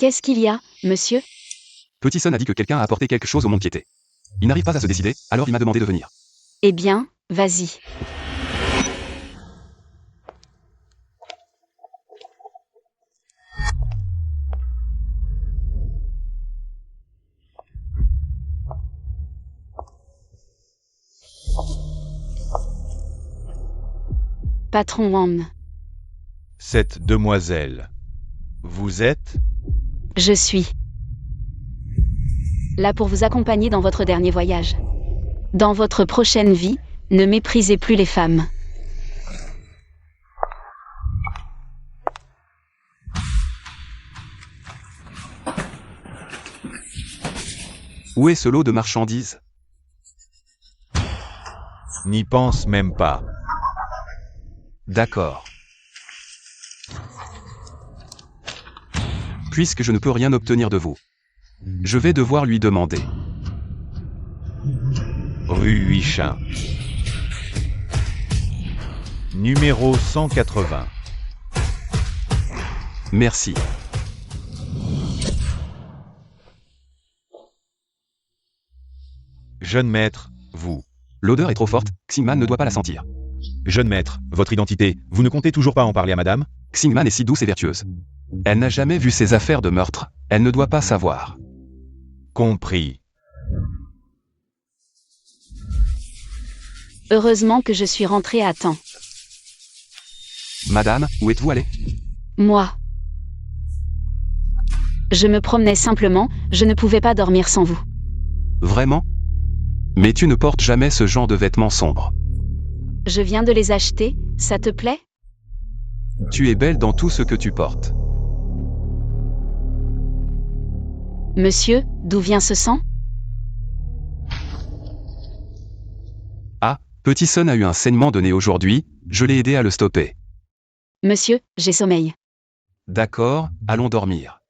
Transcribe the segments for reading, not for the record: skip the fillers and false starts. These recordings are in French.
Qu'est-ce qu'il y a, monsieur? Petit Sun a dit que quelqu'un a apporté quelque chose au monde qui était. Il n'arrive pas à se décider, alors il m'a demandé de venir. Eh bien, vas-y. Patron Wang. Cette demoiselle. Vous êtes? Je suis là pour vous accompagner dans votre dernier voyage. Dans votre prochaine vie, ne méprisez plus les femmes. Où est ce lot de marchandises? N'y pense même pas. D'accord. Puisque je ne peux rien obtenir de vous, je vais devoir lui demander. Rue Huichin. Numéro 180. Merci. Jeune maître, vous. L'odeur est trop forte, Xingman ne doit pas la sentir. Jeune maître, votre identité, vous ne comptez toujours pas en parler à madame? Xingman est si douce et vertueuse. Elle n'a jamais vu ces affaires de meurtre, elle ne doit pas savoir. Compris. Heureusement que je suis rentrée à temps. Madame, où êtes-vous allée? Moi. Je me promenais simplement, je ne pouvais pas dormir sans vous. Vraiment? Mais tu ne portes jamais ce genre de vêtements sombres. Je viens de les acheter, ça te plaît? Tu es belle dans tout ce que tu portes. Monsieur, d'où vient ce sang? Ah, Petit Sun a eu un saignement de nez aujourd'hui, je l'ai aidé à le stopper. Monsieur, j'ai sommeil. D'accord, allons dormir.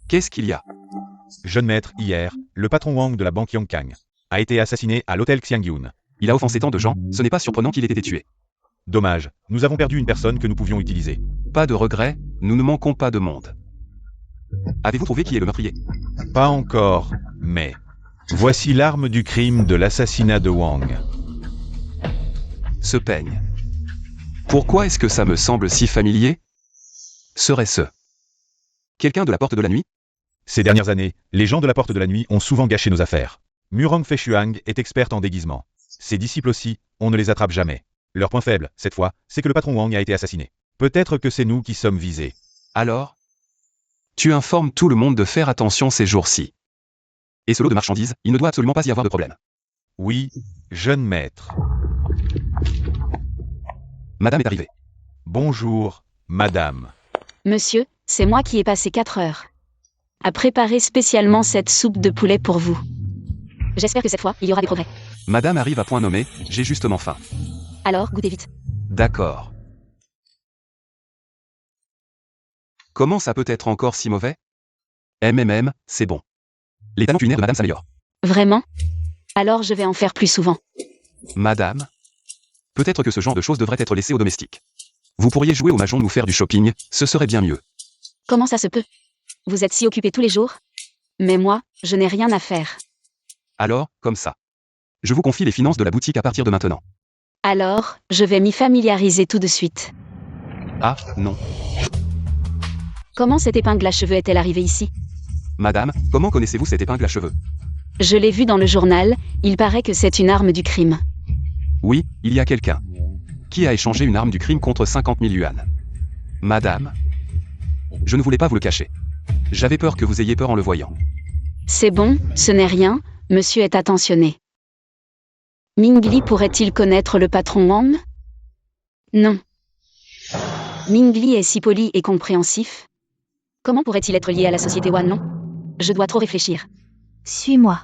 Qu'est-ce qu'il y a? Jeune maître, hier, le patron Wang de la banque Yongkang a été assassiné à l'hôtel Xiangyun. Il a offensé tant de gens, ce n'est pas surprenant qu'il ait été tué. Dommage, nous avons perdu une personne que nous pouvions utiliser. Pas de regret, nous ne manquons pas de monde. Avez-vous trouvé qui est le meurtrier? Pas encore, mais... Voici l'arme du crime de l'assassinat de Wang. Ce peigne. Pourquoi est-ce que ça me semble si familier? Serait-ce quelqu'un de la porte de la nuit? Ces dernières années, les gens de la porte de la nuit ont souvent gâché nos affaires. Murong Feishuang est experte en déguisement. Ses disciples aussi, on ne les attrape jamais. Leur point faible, cette fois, c'est que le patron Wang a été assassiné. Peut-être que c'est nous qui sommes visés. Alors? Tu informes tout le monde de faire attention ces jours-ci. Et ce lot de marchandises, il ne doit absolument pas y avoir de problème. Oui, jeune maître. Madame est arrivée. Bonjour, madame. Monsieur, c'est moi qui ai passé 4 heures à préparer spécialement cette soupe de poulet pour vous. J'espère que cette fois, il y aura des progrès. Madame arrive à point nommé, j'ai justement faim. Alors, goûtez vite. D'accord. Comment ça peut être encore si mauvais? C'est bon. Les talents culinaires de madame s'améliorent. Vraiment? Alors je vais en faire plus souvent. Madame? Peut-être que ce genre de choses devrait être laissé aux domestiques. Vous pourriez jouer au mahjong ou faire du shopping, ce serait bien mieux. Comment ça se peut? Vous êtes si occupé tous les jours? Mais moi, je n'ai rien à faire. Alors, comme ça. Je vous confie les finances de la boutique à partir de maintenant. Alors, je vais m'y familiariser tout de suite. Ah, non. Comment cette épingle à cheveux est-elle arrivée ici? Madame, comment connaissez-vous cette épingle à cheveux? Je l'ai vue dans le journal, il paraît que c'est une arme du crime. Oui, il y a quelqu'un qui a échangé une arme du crime contre 50 000 yuan. Madame, je ne voulais pas vous le cacher. J'avais peur que vous ayez peur en le voyant. C'est bon, ce n'est rien, monsieur est attentionné. Mingli pourrait-il connaître le patron Wang? Non. Mingli est si poli et compréhensif. Comment pourrait-il être lié à la société Wan, non? Je dois trop réfléchir. Suis-moi.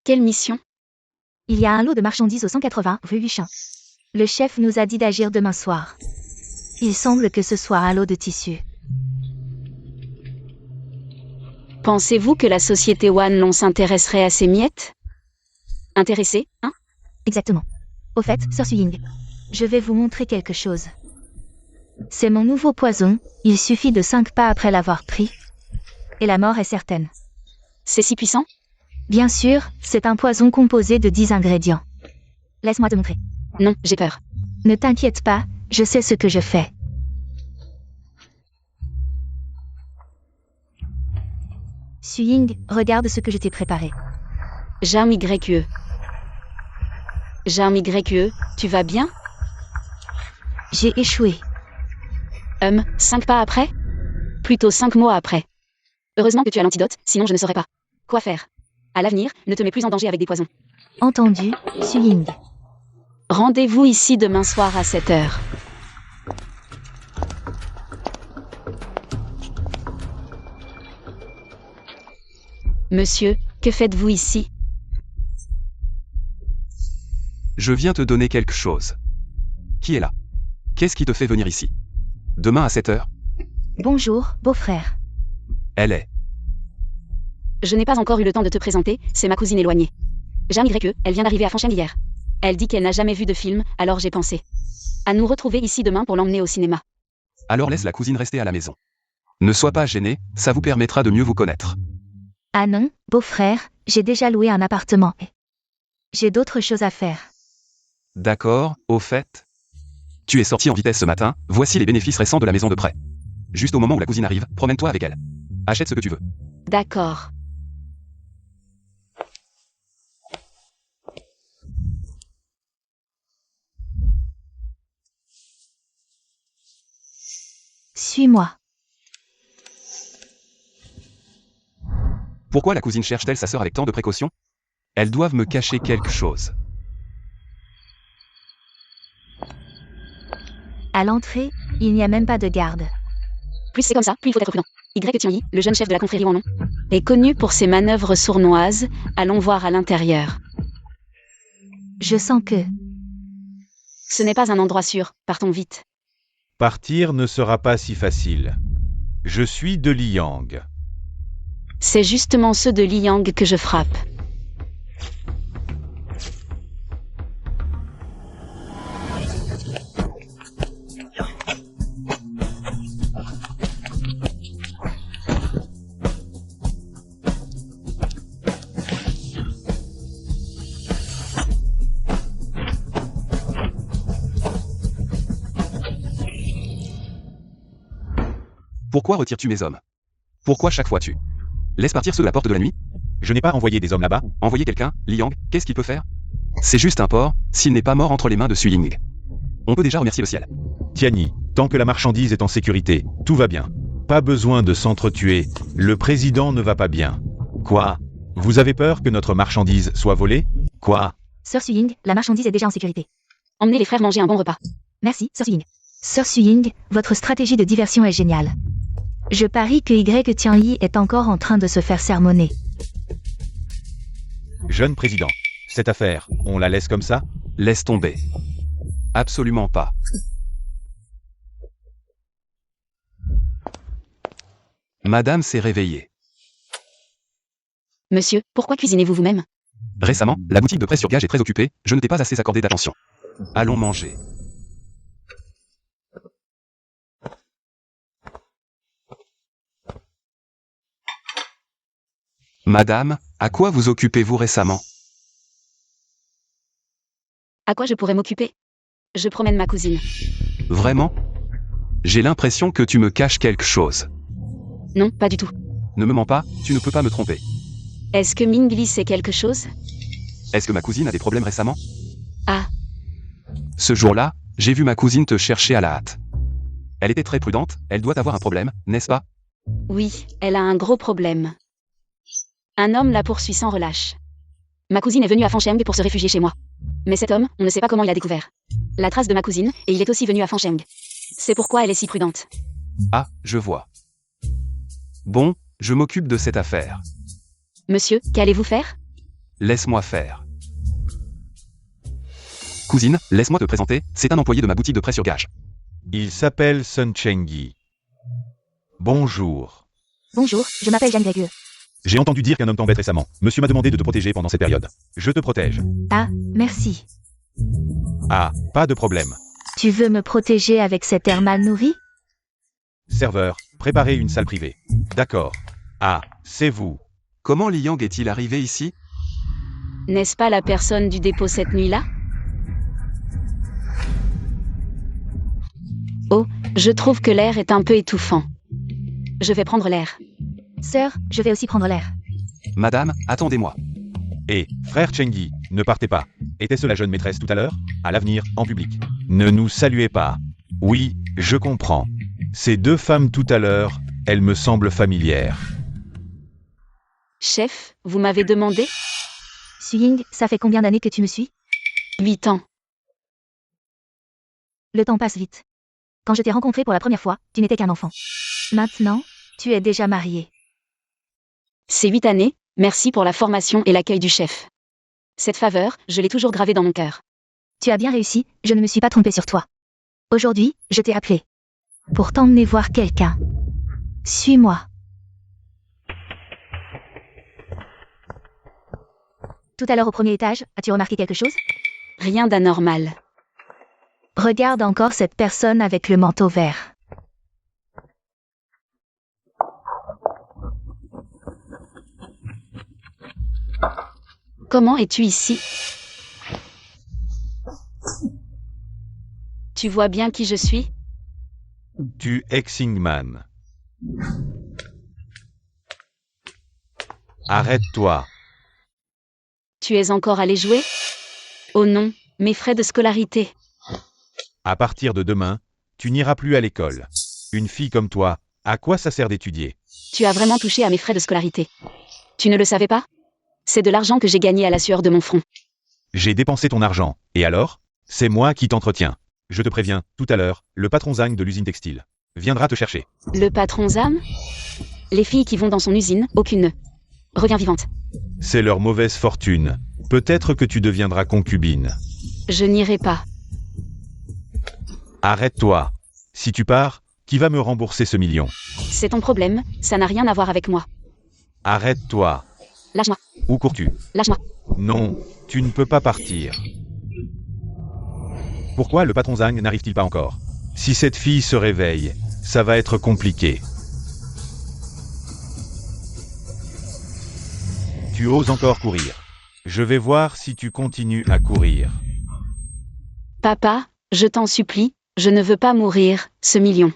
Quelle mission? Il y a un lot de marchandises au 180 rue Huichin. Le chef nous a dit d'agir demain soir. Il semble que ce soit un lot de tissu. Pensez-vous que la société Wanlong s'intéresserait à ces miettes? Intéressé, hein? Exactement. Au fait, Sir Suying, je vais vous montrer quelque chose. C'est mon nouveau poison, il suffit de 5 pas après l'avoir pris. Et la mort est certaine. C'est si puissant? Bien sûr, c'est un poison composé de 10 ingrédients. Laisse-moi te montrer. Non, j'ai peur. Ne t'inquiète pas, je sais ce que je fais. Suying, regarde ce que je t'ai préparé. Jarme YE. Jarme YE, tu vas bien? J'ai échoué. 5 pas après? Plutôt 5 mois après. Heureusement que tu as l'antidote, sinon je ne saurais pas quoi faire. À l'avenir, ne te mets plus en danger avec des poisons. Entendu, Suying. Rendez-vous ici demain soir à 7 heures. Monsieur, que faites-vous ici? Je viens te donner quelque chose. Qui est là? Qu'est-ce qui te fait venir ici? Demain à 7 heures? Bonjour, beau-frère. Elle est. Je n'ai pas encore eu le temps de te présenter, c'est ma cousine éloignée. Jarme YE, elle vient d'arriver à Fancheng hier. Elle dit qu'elle n'a jamais vu de film, alors j'ai pensé à nous retrouver ici demain pour l'emmener au cinéma. Alors laisse la cousine rester à la maison. Ne sois pas gêné, ça vous permettra de mieux vous connaître. Ah non, beau-frère, j'ai déjà loué un appartement. J'ai d'autres choses à faire. D'accord, au fait. Tu es sorti en vitesse ce matin, voici les bénéfices récents de la maison de prêt. Juste au moment où la cousine arrive, promène-toi avec elle. Achète ce que tu veux. D'accord. Suis-moi. Pourquoi la cousine cherche-t-elle sa sœur avec tant de précautions? Elles doivent me cacher quelque chose. À l'entrée, il n'y a même pas de garde. Plus c'est comme ça, plus il faut être prudent. Tianyi, le jeune chef de la confrérie Wanlong, est connu pour ses manœuvres sournoises. Allons voir à l'intérieur. Je sens que... Ce n'est pas un endroit sûr, partons vite. Partir ne sera pas si facile. Je suis de Liang. C'est justement ceux de Liang que je frappe. Pourquoi retires-tu mes hommes? Pourquoi chaque fois tu laisses partir ceux de la porte de la nuit? Je n'ai pas envoyé des hommes là-bas. Envoyer quelqu'un, Liang, qu'est-ce qu'il peut faire? C'est juste un porc, s'il n'est pas mort entre les mains de Suying. On peut déjà remercier le ciel. Tianyi, tant que la marchandise est en sécurité, tout va bien. Pas besoin de s'entretuer, le président ne va pas bien. Quoi? Vous avez peur que notre marchandise soit volée? Quoi? Sir Suying, la marchandise est déjà en sécurité. Emmenez les frères manger un bon repas. Merci, Sir Suying. Sir Suying, votre stratégie de diversion est géniale. Je parie que Tianyi est encore en train de se faire sermonner. Jeune président, cette affaire, on la laisse comme ça? Laisse tomber. Absolument pas. Madame s'est réveillée. Monsieur, pourquoi cuisinez-vous vous-même? Récemment, la boutique de prêt sur gage est très occupée, je ne t'ai pas assez accordé d'attention. Allons manger. Madame, à quoi vous occupez-vous récemment? À quoi je pourrais m'occuper? Je promène ma cousine. Vraiment? J'ai l'impression que tu me caches quelque chose. Non, pas du tout. Ne me mens pas, tu ne peux pas me tromper. Est-ce que Mingli sait quelque chose? Est-ce que ma cousine a des problèmes récemment? Ah, Ce jour-là, j'ai vu ma cousine te chercher à la hâte. Elle était très prudente, elle doit avoir un problème, n'est-ce pas? oui, elle a un gros problème. Un homme la poursuit sans relâche. Ma cousine est venue à Fancheng pour se réfugier chez moi. Mais cet homme, on ne sait pas comment il a découvert la trace de ma cousine, et il est aussi venu à Fancheng. C'est pourquoi elle est si prudente. Ah, je vois. Bon, je m'occupe de cette affaire. Monsieur, qu'allez-vous faire? Laisse-moi faire. Cousine, laisse-moi te présenter, c'est un employé de ma boutique de prêt sur gage. Il s'appelle Sun Chengyi. Bonjour. Bonjour, je m'appelle Jeanne Grégueux. J'ai entendu dire qu'un homme t'embête récemment. Monsieur m'a demandé de te protéger pendant cette période. Je te protège. Ah, merci. Ah, pas de problème. Tu veux me protéger avec cet air mal nourri? Serveur, préparez une salle privée. D'accord. Ah, c'est vous. Comment Liang est-il arrivé ici? N'est-ce pas la personne du dépôt cette nuit-là? Oh, je trouve que l'air est un peu étouffant. Je vais prendre l'air. Sœur, je vais aussi prendre l'air. Madame, attendez-moi. Et, frère Chengyi, ne partez pas. Était-ce la jeune maîtresse tout à l'heure? À l'avenir, en public. Ne nous saluez pas. Oui, je comprends. Ces deux femmes tout à l'heure, elles me semblent familières. Chef, vous m'avez demandé? Suying, ça fait combien d'années que tu me suis? 8 ans. Le temps passe vite. Quand je t'ai rencontré pour la première fois, tu n'étais qu'un enfant. Maintenant, tu es déjà marié. Ces 8 années, merci pour la formation et l'accueil du chef. Cette faveur, je l'ai toujours gravée dans mon cœur. Tu as bien réussi, je ne me suis pas trompée sur toi. Aujourd'hui, je t'ai appelé. Pour t'emmener voir quelqu'un. Suis-moi. Tout à l'heure au premier étage, as-tu remarqué quelque chose? Rien d'anormal. Regarde encore cette personne avec le manteau vert. Comment es-tu ici? Tu vois bien qui je suis? Tu Exingman. Arrête-toi. Tu es encore allé jouer? Oh non, mes frais de scolarité. À partir de demain, tu n'iras plus à l'école. Une fille comme toi, à quoi ça sert d'étudier? Tu as vraiment touché à mes frais de scolarité. Tu ne le savais pas? C'est de l'argent que j'ai gagné à la sueur de mon front. J'ai dépensé ton argent. Et alors? C'est moi qui t'entretiens. Je te préviens, tout à l'heure, le patron Zhang de l'usine textile viendra te chercher. Le patron Zam? Les filles qui vont dans son usine, aucune ne revient vivante. C'est leur mauvaise fortune. Peut-être que tu deviendras concubine. Je n'irai pas. Arrête-toi. Si tu pars, qui va me rembourser ce million? C'est ton problème, ça n'a rien à voir avec moi. Arrête-toi. Lâche-moi, Où cours-tu? lâche-moi. Non, tu ne peux pas partir. Pourquoi le patron Zhang n'arrive-t-il pas encore? Si cette fille se réveille, ça va être compliqué. Tu oses encore courir. Je vais voir si tu continues à courir. Papa, je t'en supplie, je ne veux pas mourir, ce million.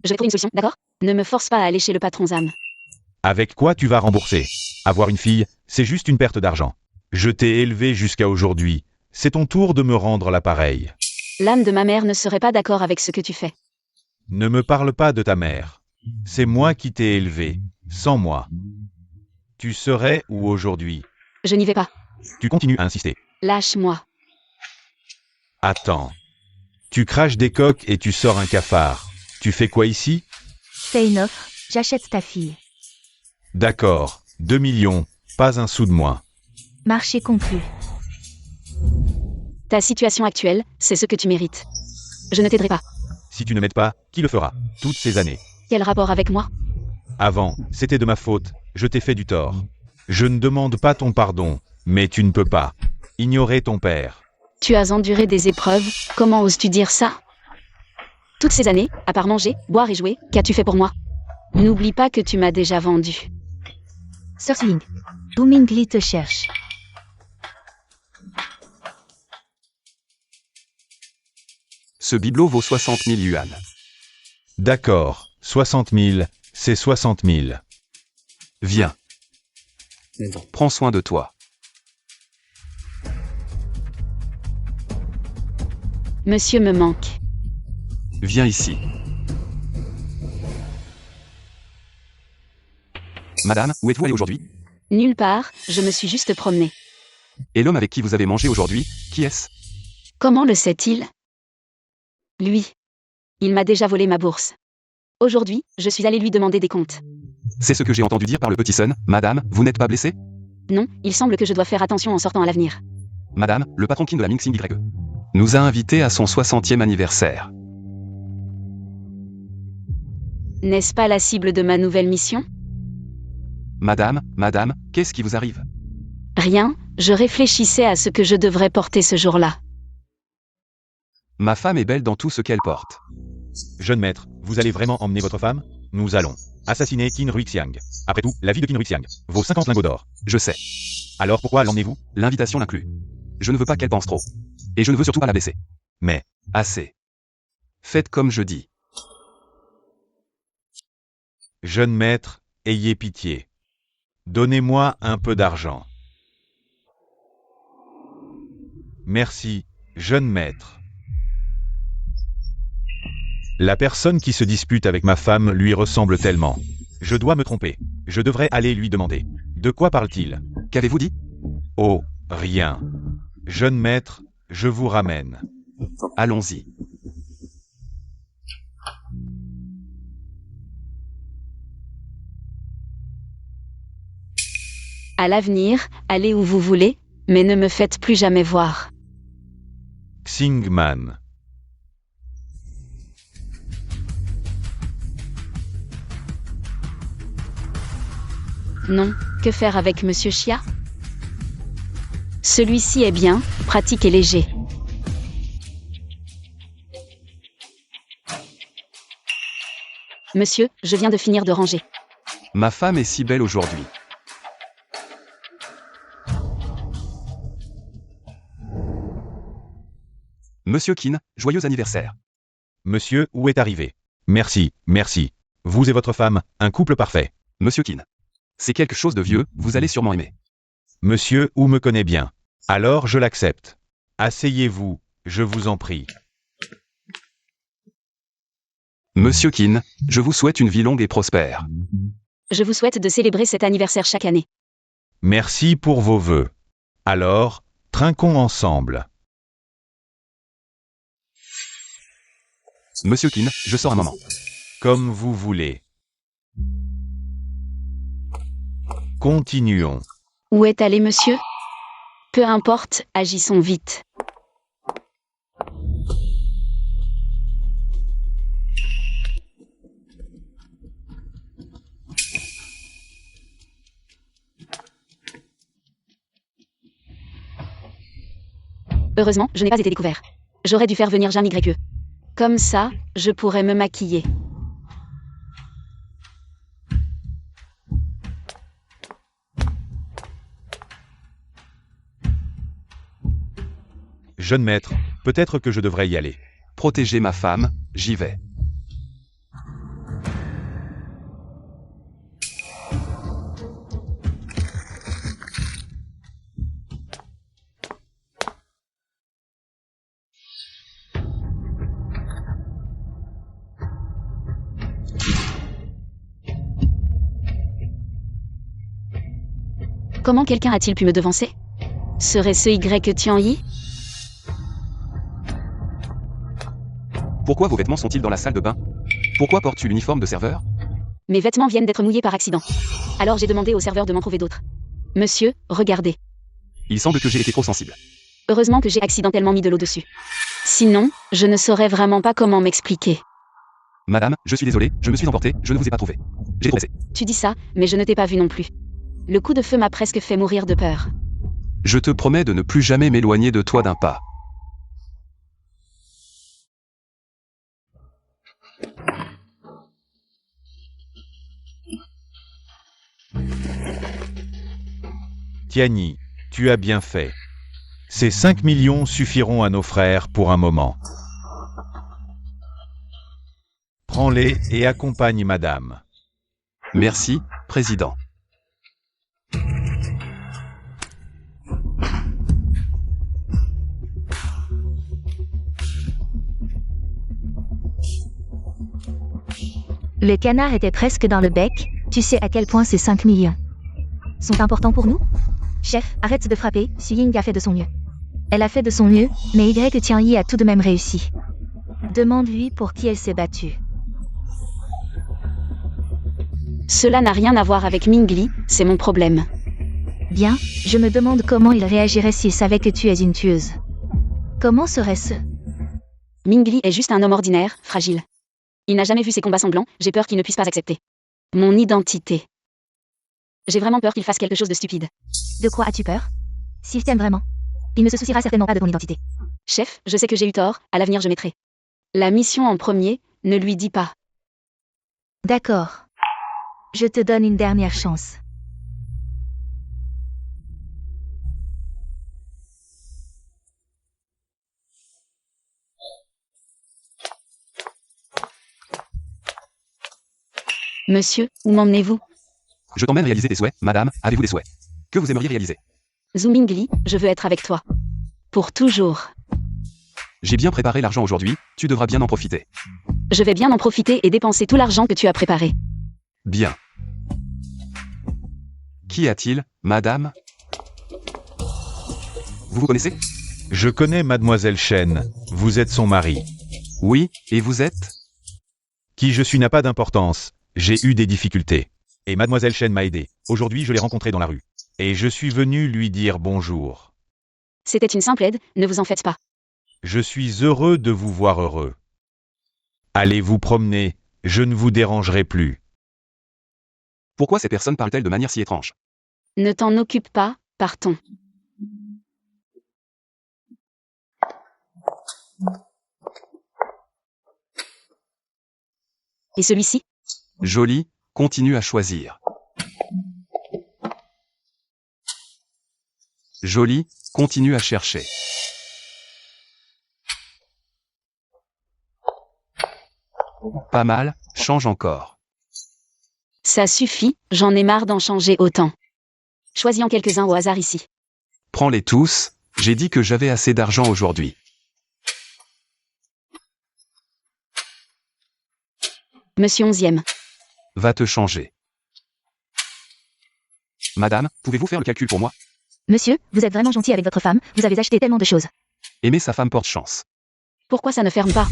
Je vais trouver une solution, d'accord? Ne me force pas à aller chez le patron Zam. Avec quoi tu vas rembourser? Avoir une fille, c'est juste une perte d'argent. Je t'ai élevé jusqu'à aujourd'hui. C'est ton tour de me rendre l'appareil. L'âme de ma mère ne serait pas d'accord avec ce que tu fais. Ne me parle pas de ta mère. C'est moi qui t'ai élevé. Sans moi. Tu serais où aujourd'hui? Je n'y vais pas. Tu continues à insister. Lâche-moi. Attends. Tu craches des coques et tu sors un cafard. Tu fais quoi ici? Fais une offre, j'achète ta fille. D'accord. 2 millions. Pas un sou de moins. Marché conclu. Ta situation actuelle, c'est ce que tu mérites. Je ne t'aiderai pas. Si tu ne m'aides pas, qui le fera? Toutes ces années. Quel rapport avec moi? Avant, c'était de ma faute. Je t'ai fait du tort. Je ne demande pas ton pardon, mais tu ne peux pas ignorer ton père. Tu as enduré des épreuves, comment oses-tu dire ça? Toutes ces années, à part manger, boire et jouer, qu'as-tu fait pour moi? N'oublie pas que tu m'as déjà vendu. Sœur Suying, Du Mingli te cherche. Ce bibelot vaut 60 000 yuan. D'accord, 60 000, c'est 60 000. Viens. Prends soin de toi. Monsieur me manque. Viens ici. Madame, où êtes-vous allée aujourd'hui? Nulle part, je me suis juste promenée. Et l'homme avec qui vous avez mangé aujourd'hui, qui est-ce? Comment le sait-il? Lui. Il m'a déjà volé ma bourse. Aujourd'hui, je suis allée lui demander des comptes. C'est ce que j'ai entendu dire par le petit Sun. Madame, vous n'êtes pas blessée? Non, il semble que je dois faire attention en sortant à l'avenir. Madame, le patron King de la Ming Xing Y nous a invités à son 60e anniversaire. N'est-ce pas la cible de ma nouvelle mission? Madame, qu'est-ce qui vous arrive? Rien, je réfléchissais à ce que je devrais porter ce jour-là. Ma femme est belle dans tout ce qu'elle porte. Jeune maître, vous allez vraiment emmener votre femme? Nous allons assassiner Qin Ruixiang. Après tout, la vie de Qin Ruixiang vaut 50 lingots d'or. Je sais. Alors pourquoi l'emmenez-vous? L'invitation l'inclut. Je ne veux pas qu'elle pense trop. Et je ne veux surtout pas la blesser. Mais, Assez. Faites comme je dis. jeune maître, ayez pitié. Donnez-moi un peu d'argent. Merci, jeune maître. La personne qui se dispute avec ma femme lui ressemble tellement. Je dois me tromper. Je devrais aller lui demander. De quoi parle-t-il? Qu'avez-vous dit? Oh, rien. Jeune maître, je vous ramène. Allons-y. À l'avenir, allez où vous voulez, mais ne me faites plus jamais voir. Xingman. Non, que faire avec Monsieur Chia? Celui-ci est bien, pratique et léger. Monsieur, je viens de finir de ranger. Ma femme est si belle aujourd'hui. Monsieur Qin, joyeux anniversaire. Monsieur, où est arrivé? Merci, merci. Vous et votre femme, un couple parfait. Monsieur Qin. C'est quelque chose de vieux, vous allez sûrement aimer. Monsieur Wu me connaît bien. Alors je l'accepte. Asseyez-vous, je vous en prie. Monsieur Qin, je vous souhaite une vie longue et prospère. Je vous souhaite de célébrer cet anniversaire chaque année. Merci pour vos vœux. Alors, trinquons ensemble. Monsieur Qin, je sors un moment. Comme vous voulez. Continuons. Où est allé monsieur? Peu importe, agissons vite. Heureusement, je n'ai pas été découvert. J'aurais dû faire venir Jean YE. Comme ça, je pourrais me maquiller. Jeune maître, peut-être que je devrais y aller. Protéger ma femme, j'y vais. Comment quelqu'un a-t-il pu me devancer? Serait-ce Y Tian Yi? Pourquoi vos vêtements sont-ils dans la salle de bain? Pourquoi portes-tu l'uniforme de serveur? Mes vêtements viennent d'être mouillés par accident. Alors j'ai demandé au serveur de m'en trouver d'autres. Monsieur, regardez. Il semble que j'ai été trop sensible. Heureusement que j'ai accidentellement mis de l'eau dessus. Sinon, je ne saurais vraiment pas comment m'expliquer. Madame, je suis désolé, je me suis emporté, je ne vous ai pas trouvé. J'ai trop pressé. Tu dis ça, mais je ne t'ai pas vu non plus. Le coup de feu m'a presque fait mourir de peur. Je te promets de ne plus jamais m'éloigner de toi d'un pas. Tianyi, tu as bien fait. Ces 5 millions suffiront à nos frères pour un moment. Prends-les et accompagne madame. Merci, président. Le canard était presque dans le bec. Tu sais à quel point ces 5 millions sont importants pour nous? Chef, arrête de frapper, Su Ying a fait de son mieux. Elle a fait de son mieux, mais Y Tian Yi a tout de même réussi. Demande-lui pour qui elle s'est battue. Cela n'a rien à voir avec Mingli, c'est mon problème. Bien, je me demande comment il réagirait s'il savait que tu es une tueuse. Comment serait-ce? Mingli est juste un homme ordinaire, fragile. Il n'a jamais vu ces combats sanglants, j'ai peur qu'il ne puisse pas accepter mon identité. J'ai vraiment peur qu'il fasse quelque chose de stupide. De quoi as-tu peur? S'il t'aime vraiment, il ne se souciera certainement pas de ton identité. Chef, je sais que j'ai eu tort, à l'avenir je mettrai la mission en premier, ne lui dis pas. D'accord. Je te donne une dernière chance. Monsieur, où m'emmenez-vous? Je t'emmène réaliser tes souhaits, madame, avez-vous des souhaits que vous aimeriez réaliser? Zhu Mingli, je veux être avec toi. Pour toujours. J'ai bien préparé l'argent aujourd'hui, tu devras bien en profiter. Je vais bien en profiter et dépenser tout l'argent que tu as préparé. Bien. Qu'y a-t-il, madame? Vous vous connaissez? Je connais Mademoiselle Chen. Vous êtes son mari. Oui, et vous êtes? Qui je suis n'a pas d'importance. J'ai eu des difficultés. Et Mademoiselle Chen m'a aidé. Aujourd'hui, je l'ai rencontrée dans la rue. Et je suis venu lui dire bonjour. C'était une simple aide, ne vous en faites pas. Je suis heureux de vous voir heureux. Allez vous promener, je ne vous dérangerai plus. Pourquoi ces personnes parlent-elles de manière si étrange? Ne t'en occupe pas, partons. Et celui-ci? Joli, continue à choisir. Joli, continue à chercher. Pas mal, change encore. Ça suffit, j'en ai marre d'en changer autant. Choisis en quelques-uns au hasard ici. Prends-les tous, j'ai dit que j'avais assez d'argent aujourd'hui. Monsieur 11e. Va te changer. Madame, pouvez-vous faire le calcul pour moi? Monsieur, vous êtes vraiment gentil avec votre femme, vous avez acheté tellement de choses. Aimer sa femme porte chance. Pourquoi ça ne ferme pas?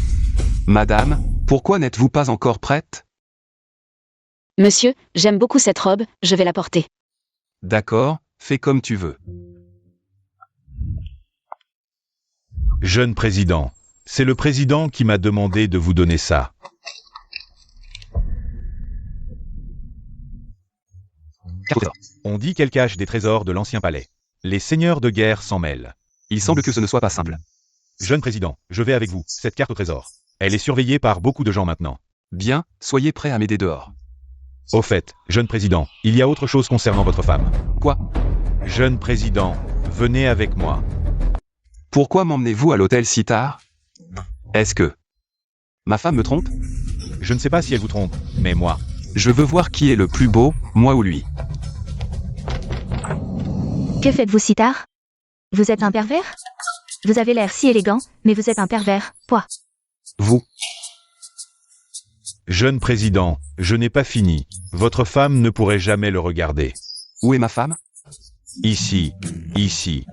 Madame, pourquoi n'êtes-vous pas encore prête? Monsieur, j'aime beaucoup cette robe, je vais la porter. D'accord, fais comme tu veux. Jeune président, c'est le président qui m'a demandé de vous donner ça. On dit qu'elle cache des trésors de l'ancien palais. Les seigneurs de guerre s'en mêlent. Il semble que ce ne soit pas simple. Jeune président, je vais avec vous, cette carte au trésor. Elle est surveillée par beaucoup de gens maintenant. Bien, soyez prêt à m'aider dehors. Au fait, jeune président, il y a autre chose concernant votre femme. Quoi? Jeune président, venez avec moi. Pourquoi m'emmenez-vous à l'hôtel si tard? Est-ce que ma femme me trompe? Je ne sais pas si elle vous trompe, mais moi. Je veux voir qui est le plus beau, moi ou lui. Que faites-vous si tard? Vous êtes un pervers? Vous avez l'air si élégant, mais vous êtes un pervers, quoi. Vous. Jeune président, je n'ai pas fini. Votre femme ne pourrait jamais le regarder. Où est ma femme? Ici, ici.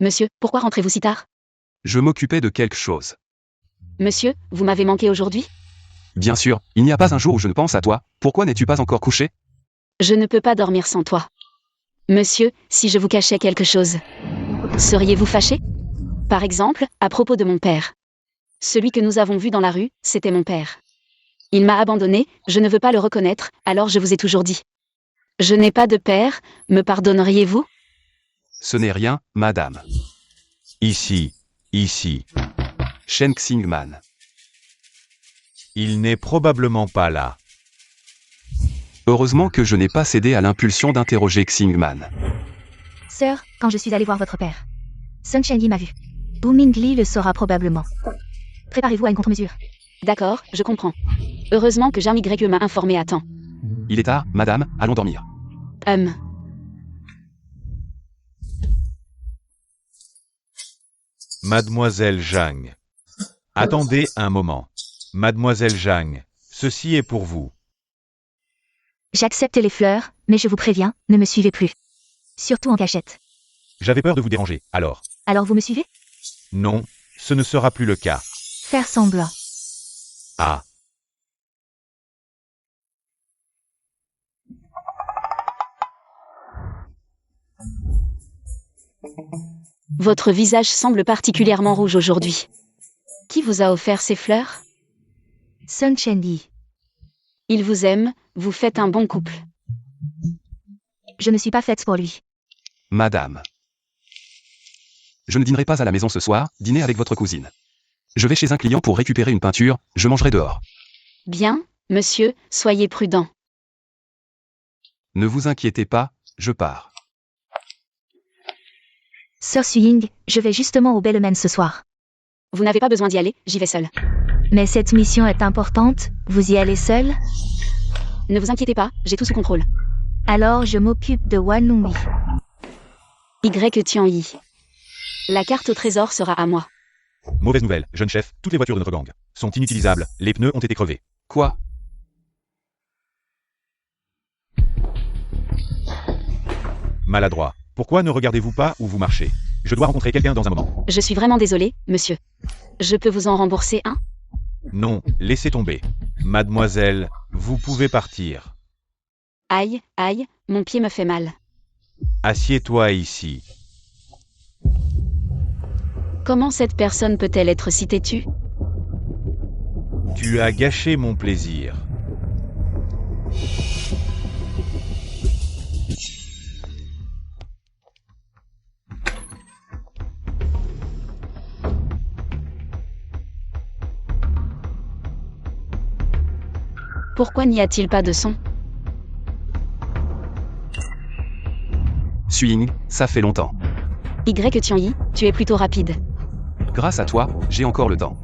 Monsieur, pourquoi rentrez-vous si tard? Je m'occupais de quelque chose. Monsieur, vous m'avez manqué aujourd'hui? Bien sûr, il n'y a pas un jour où je ne pense à toi. Pourquoi n'es-tu pas encore couché? Je ne peux pas dormir sans toi. Monsieur, si je vous cachais quelque chose, seriez-vous fâché? Par exemple, à propos de mon père. Celui que nous avons vu dans la rue, c'était mon père. Il m'a abandonné, je ne veux pas le reconnaître, alors je vous ai toujours dit. Je n'ai pas de père, me pardonneriez-vous? Ce n'est rien, madame. Ici, ici. Shen Xingman. Il n'est probablement pas là. Heureusement que je n'ai pas cédé à l'impulsion d'interroger Xingman. Sœur, quand je suis allée voir votre père, Sun Chengyi m'a vu. Bu Mingli le saura probablement. Préparez-vous à une contre-mesure. D'accord, je comprends. Heureusement que Jean Y m'a informé à temps. Il est tard, madame, allons dormir. Mademoiselle Zhang. Attendez un moment. Mademoiselle Zhang, ceci est pour vous. J'accepte les fleurs, mais je vous préviens, ne me suivez plus. Surtout en cachette. J'avais peur de vous déranger, alors. Alors vous me suivez? Non, ce ne sera plus le cas. Faire semblant. Ah. Votre visage semble particulièrement rouge aujourd'hui. Qui vous a offert ces fleurs? Sun Chen-yi. Il vous aime, vous faites un bon couple. Je ne suis pas faite pour lui. Madame. Je ne dînerai pas à la maison ce soir, dîner avec votre cousine. Je vais chez un client pour récupérer une peinture, je mangerai dehors. Bien, monsieur, soyez prudent. Ne vous inquiétez pas, je pars. Sœur Suying, je vais justement au Bellemen ce soir. Vous n'avez pas besoin d'y aller, j'y vais seule. Mais cette mission est importante, vous y allez seul? Ne vous inquiétez pas, j'ai tout sous contrôle. Alors je m'occupe de Wan Longli. Y Tian-yi. La carte au trésor sera à moi. Mauvaise nouvelle, jeune chef, toutes les voitures de notre gang sont inutilisables, les pneus ont été crevés. Quoi? Maladroit. Pourquoi ne regardez-vous pas où vous marchez? Je dois rencontrer quelqu'un dans un moment. Je suis vraiment désolée, monsieur. Je peux vous en rembourser un? Non, laissez tomber. Mademoiselle, vous pouvez partir. Aïe, aïe, mon pied me fait mal. Assieds-toi ici. Comment cette personne peut-elle être si têtue? Tu as gâché mon plaisir. Pourquoi n'y a-t-il pas de son? Suying, ça fait longtemps. Y Tian-yi, tu es plutôt rapide. Grâce à toi, j'ai encore le temps.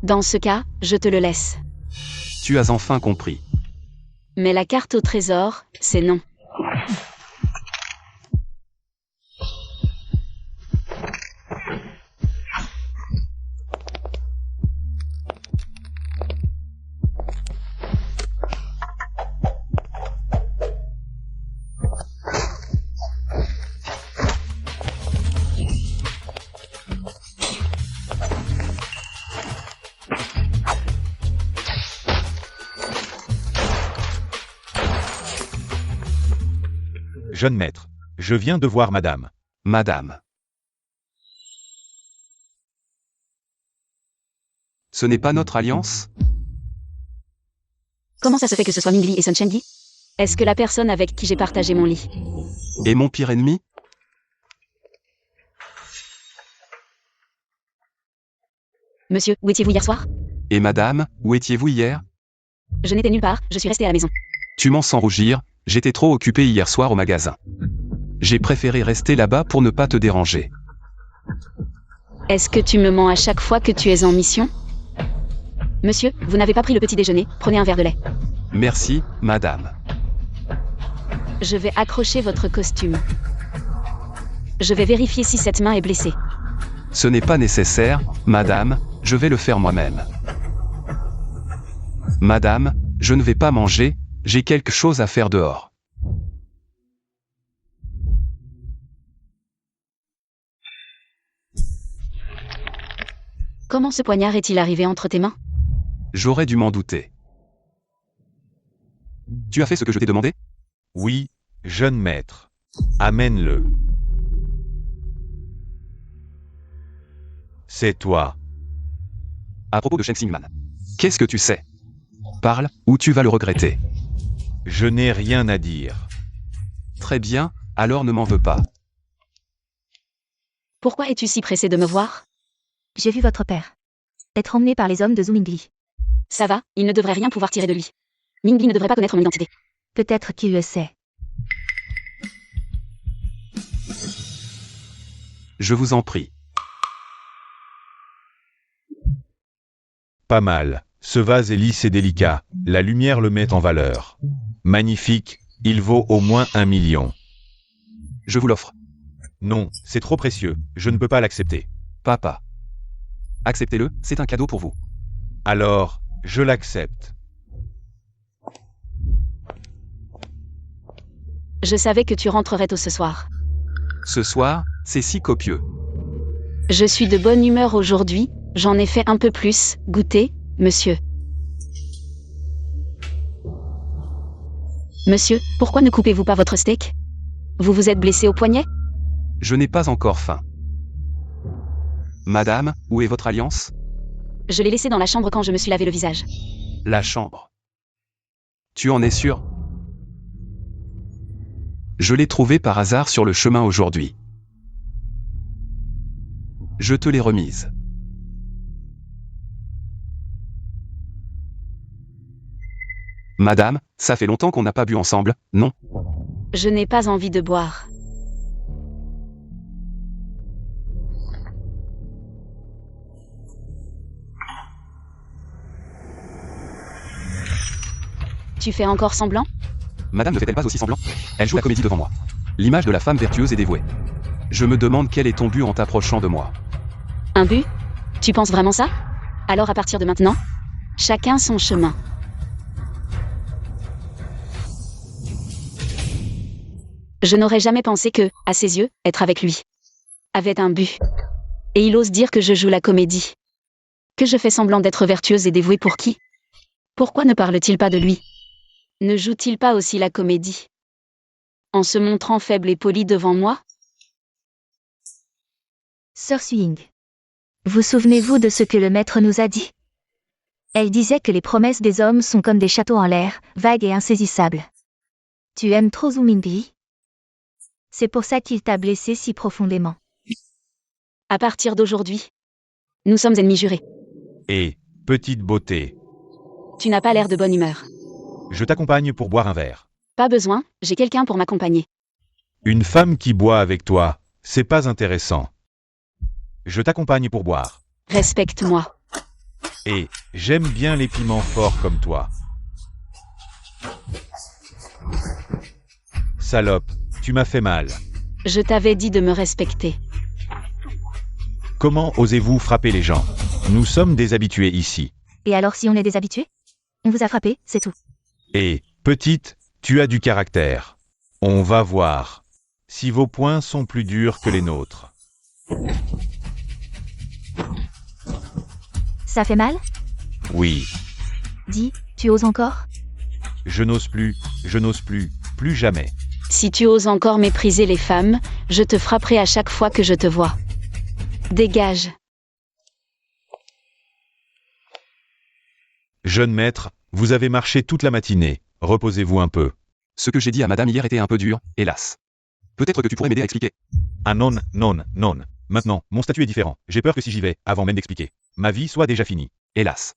Dans ce cas, je te le laisse. Tu as enfin compris. Mais la carte au trésor, c'est non. Jeune maître, je viens de voir madame. Madame. Ce n'est pas notre alliance? Comment ça se fait que ce soit Mingli et Sun Chen-yi? Est-ce que la personne avec qui j'ai partagé mon lit? Et mon pire ennemi? Monsieur, où étiez-vous hier soir? Et madame, où étiez-vous hier? Je n'étais nulle part, je suis restée à la maison. Tu mens sans rougir, j'étais trop occupé hier soir au magasin. J'ai préféré rester là-bas pour ne pas te déranger. Est-ce que tu me mens à chaque fois que tu es en mission? Monsieur, vous n'avez pas pris le petit déjeuner, prenez un verre de lait. Merci, madame. Je vais accrocher votre costume. Je vais vérifier si cette main est blessée. Ce n'est pas nécessaire, madame, je vais le faire moi-même. Madame, je ne vais pas manger, j'ai quelque chose à faire dehors. Comment ce poignard est-il arrivé entre tes mains? J'aurais dû m'en douter. Tu as fait ce que je t'ai demandé? Oui, jeune maître. Amène-le. C'est toi. À propos de Shen Xingman. Qu'est-ce que tu sais? Parle, ou tu vas le regretter. Je n'ai rien à dire. Très bien, alors ne m'en veux pas. Pourquoi es-tu si pressé de me voir? J'ai vu votre père être emmené par les hommes de Zhu Mingli. Ça va, il ne devrait rien pouvoir tirer de lui. Mingli ne devrait pas connaître mon identité. Peut-être qu'il le sait. Je vous en prie. Pas mal. Ce vase est lisse et délicat. La lumière le met en valeur. Magnifique. Il vaut au moins 1 million. Je vous l'offre. Non, c'est trop précieux. Je ne peux pas l'accepter. Papa. Acceptez-le, c'est un cadeau pour vous. Alors, je l'accepte. Je savais que tu rentrerais tôt ce soir. Ce soir, c'est si copieux. Je suis de bonne humeur aujourd'hui, j'en ai fait un peu plus, goûtez, monsieur. Monsieur, pourquoi ne coupez-vous pas votre steak? Vous vous êtes blessé au poignet? Je n'ai pas encore faim. Madame, où est votre alliance? Je l'ai laissée dans la chambre quand je me suis lavé le visage. La chambre. Tu en es sûr? Je l'ai trouvée par hasard sur le chemin aujourd'hui. Je te l'ai remise. Madame, ça fait longtemps qu'on n'a pas bu ensemble, non? Je n'ai pas envie de boire. Tu fais encore semblant? Madame ne fait-elle pas aussi semblant? Elle joue la comédie devant moi. L'image de la femme vertueuse et dévouée. Je me demande quel est ton but en t'approchant de moi. Un but? Tu penses vraiment ça? Alors à partir de maintenant, chacun son chemin. Je n'aurais jamais pensé que, à ses yeux, être avec lui avait un but. Et il ose dire que je joue la comédie. Que je fais semblant d'être vertueuse et dévouée pour qui? Pourquoi ne parle-t-il pas de lui? Ne joue-t-il pas aussi la comédie? En se montrant faible et poli devant moi? Sœur Suying. Vous souvenez-vous de ce que le maître nous a dit? Elle disait que les promesses des hommes sont comme des châteaux en l'air, vagues et insaisissables. Tu aimes trop Zhu Mingli? C'est pour ça qu'il t'a blessé si profondément. À partir d'aujourd'hui, nous sommes ennemis jurés. Et, petite beauté, Tu n'as pas l'air de bonne humeur. je t'accompagne pour boire un verre. Pas besoin, j'ai quelqu'un pour m'accompagner. Une femme qui boit avec toi, c'est pas intéressant. Je t'accompagne pour boire. Respecte-moi. Et, j'aime bien les piments forts comme toi. Salope, tu m'as fait mal. Je t'avais dit de me respecter. Comment osez-vous frapper les gens? Nous sommes des habitués ici. Et alors si on est des habitués? On vous a frappé, c'est tout. Et, petite, tu as du caractère. On va voir. Si vos poings sont plus durs que les nôtres. Ça fait mal? Oui. Dis, tu oses encore? Je n'ose plus, plus jamais. Si tu oses encore mépriser les femmes, je te frapperai à chaque fois que je te vois. Dégage. Jeune maître, vous avez marché toute la matinée. Reposez-vous un peu. Ce que j'ai dit à madame hier était un peu dur, hélas. Peut-être que tu pourrais m'aider à expliquer. Ah non, non, non. Maintenant, mon statut est différent. J'ai peur que si j'y vais, avant même d'expliquer, ma vie soit déjà finie. Hélas.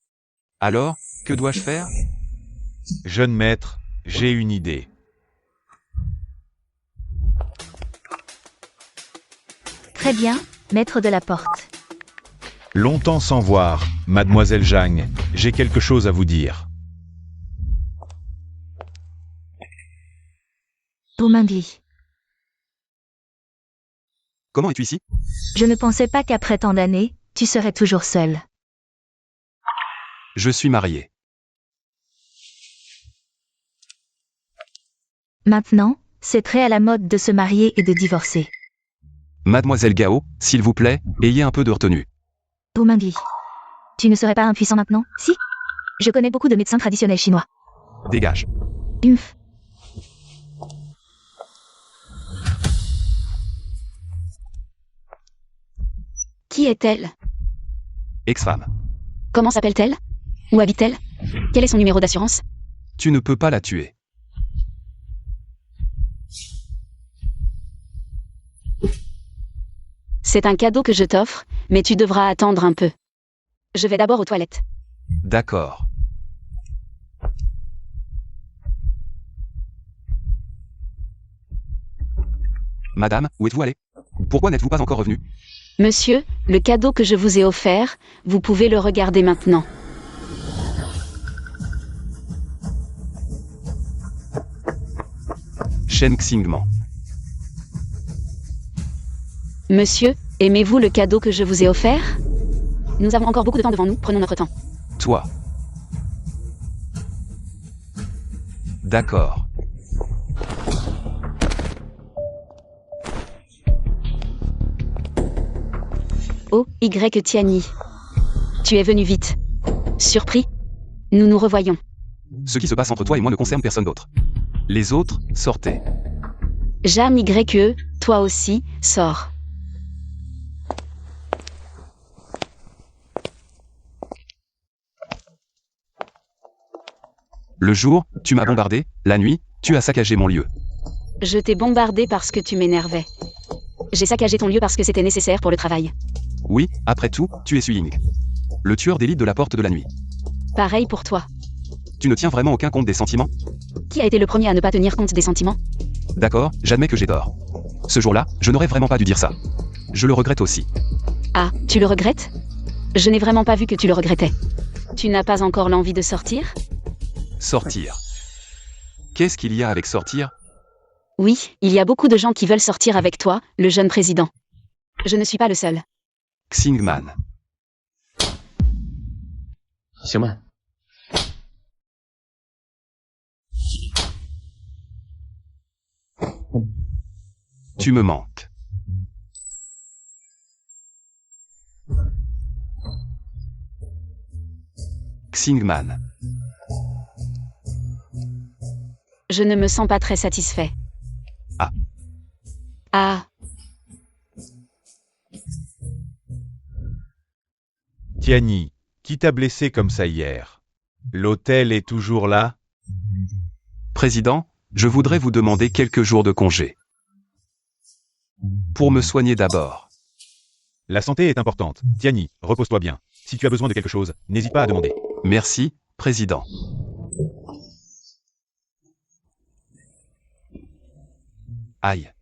Alors, que dois-je faire? Jeune maître, j'ai une idée. Très bien, maître de la porte. Longtemps sans voir, mademoiselle Zhang, j'ai quelque chose à vous dire. Zhu Mingli. Comment es-tu ici? Je ne pensais pas qu'après tant d'années, tu serais toujours seul. Je suis marié. Maintenant, c'est très à la mode de se marier et de divorcer. Mademoiselle Gao, s'il vous plaît, ayez un peu de retenue. Zhu Mingli. Tu ne serais pas impuissant maintenant, si? Je connais beaucoup de médecins traditionnels chinois. Dégage. Humph. Qui est-elle? Ex-femme. Comment s'appelle-t-elle? Où habite-t-elle? Quel est son numéro d'assurance? Tu ne peux pas la tuer. C'est un cadeau que je t'offre, mais tu devras attendre un peu. Je vais d'abord aux toilettes. D'accord. Madame, où êtes-vous allée? Pourquoi n'êtes-vous pas encore revenue? Monsieur, le cadeau que je vous ai offert, vous pouvez le regarder maintenant. Shen Xingman. Monsieur, aimez-vous le cadeau que je vous ai offert? Nous avons encore beaucoup de temps devant nous, prenons notre temps. Toi. D'accord. Oh, Y Tiani. Tu es venu vite. Surpris? Nous nous revoyons. Ce qui se passe entre toi et moi ne concerne personne d'autre. Les autres, sortez. Jam YE, toi aussi, sors. Le jour, tu m'as bombardé, la nuit, tu as saccagé mon lieu. Je t'ai bombardé parce que tu m'énervais. J'ai saccagé ton lieu parce que c'était nécessaire pour le travail. Oui, après tout, tu es Suying. Le tueur d'élite de la porte de la nuit. Pareil pour toi. Tu ne tiens vraiment aucun compte des sentiments? Qui a été le premier à ne pas tenir compte des sentiments? D'accord, j'admets que j'ai tort. Ce jour-là, je n'aurais vraiment pas dû dire ça. Je le regrette aussi. Ah, tu le regrettes? Je n'ai vraiment pas vu que tu le regrettais. Tu n'as pas encore l'envie de sortir? Sortir. Qu'est-ce qu'il y a avec sortir? Oui, il y a beaucoup de gens qui veulent sortir avec toi, le jeune président. Je ne suis pas le seul. Xingman. 行吧。 Tu me manques. Xingman. Je ne me sens pas très satisfait. Ah. Ah, Tiani, qui t'a blessé comme ça hier? L'hôtel est toujours là? Président, je voudrais vous demander quelques jours de congé. Pour me soigner d'abord. La santé est importante. Tiani, repose-toi bien. Si tu as besoin de quelque chose, n'hésite pas à demander. Merci, Président. Aïe.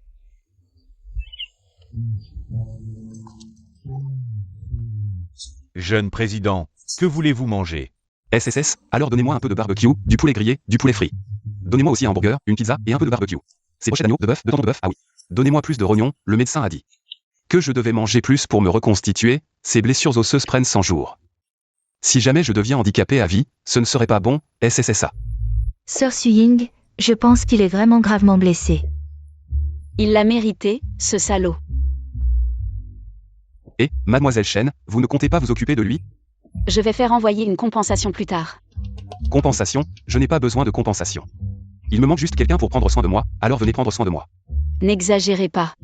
Jeune président, que voulez-vous manger? SSS, alors donnez-moi un peu de barbecue, du poulet grillé, du poulet frit. Donnez-moi aussi un hamburger, une pizza et un peu de barbecue. C'est pochettes d'agneau, de bœuf, de tendre de bœuf, ah oui. Donnez-moi plus de rognons, le médecin a dit. Que je devais manger plus pour me reconstituer, ces blessures osseuses prennent 100 jours. Si jamais je deviens handicapé à vie, ce ne serait pas bon, SSSA. Sir Suying, je pense qu'il est vraiment gravement blessé. il l'a mérité, ce salaud. Et, mademoiselle Chen, vous ne comptez pas vous occuper de lui? Je vais faire envoyer une compensation plus tard. Compensation? Je n'ai pas besoin de compensation. Il me manque juste quelqu'un pour prendre soin de moi, alors venez prendre soin de moi. N'exagérez pas.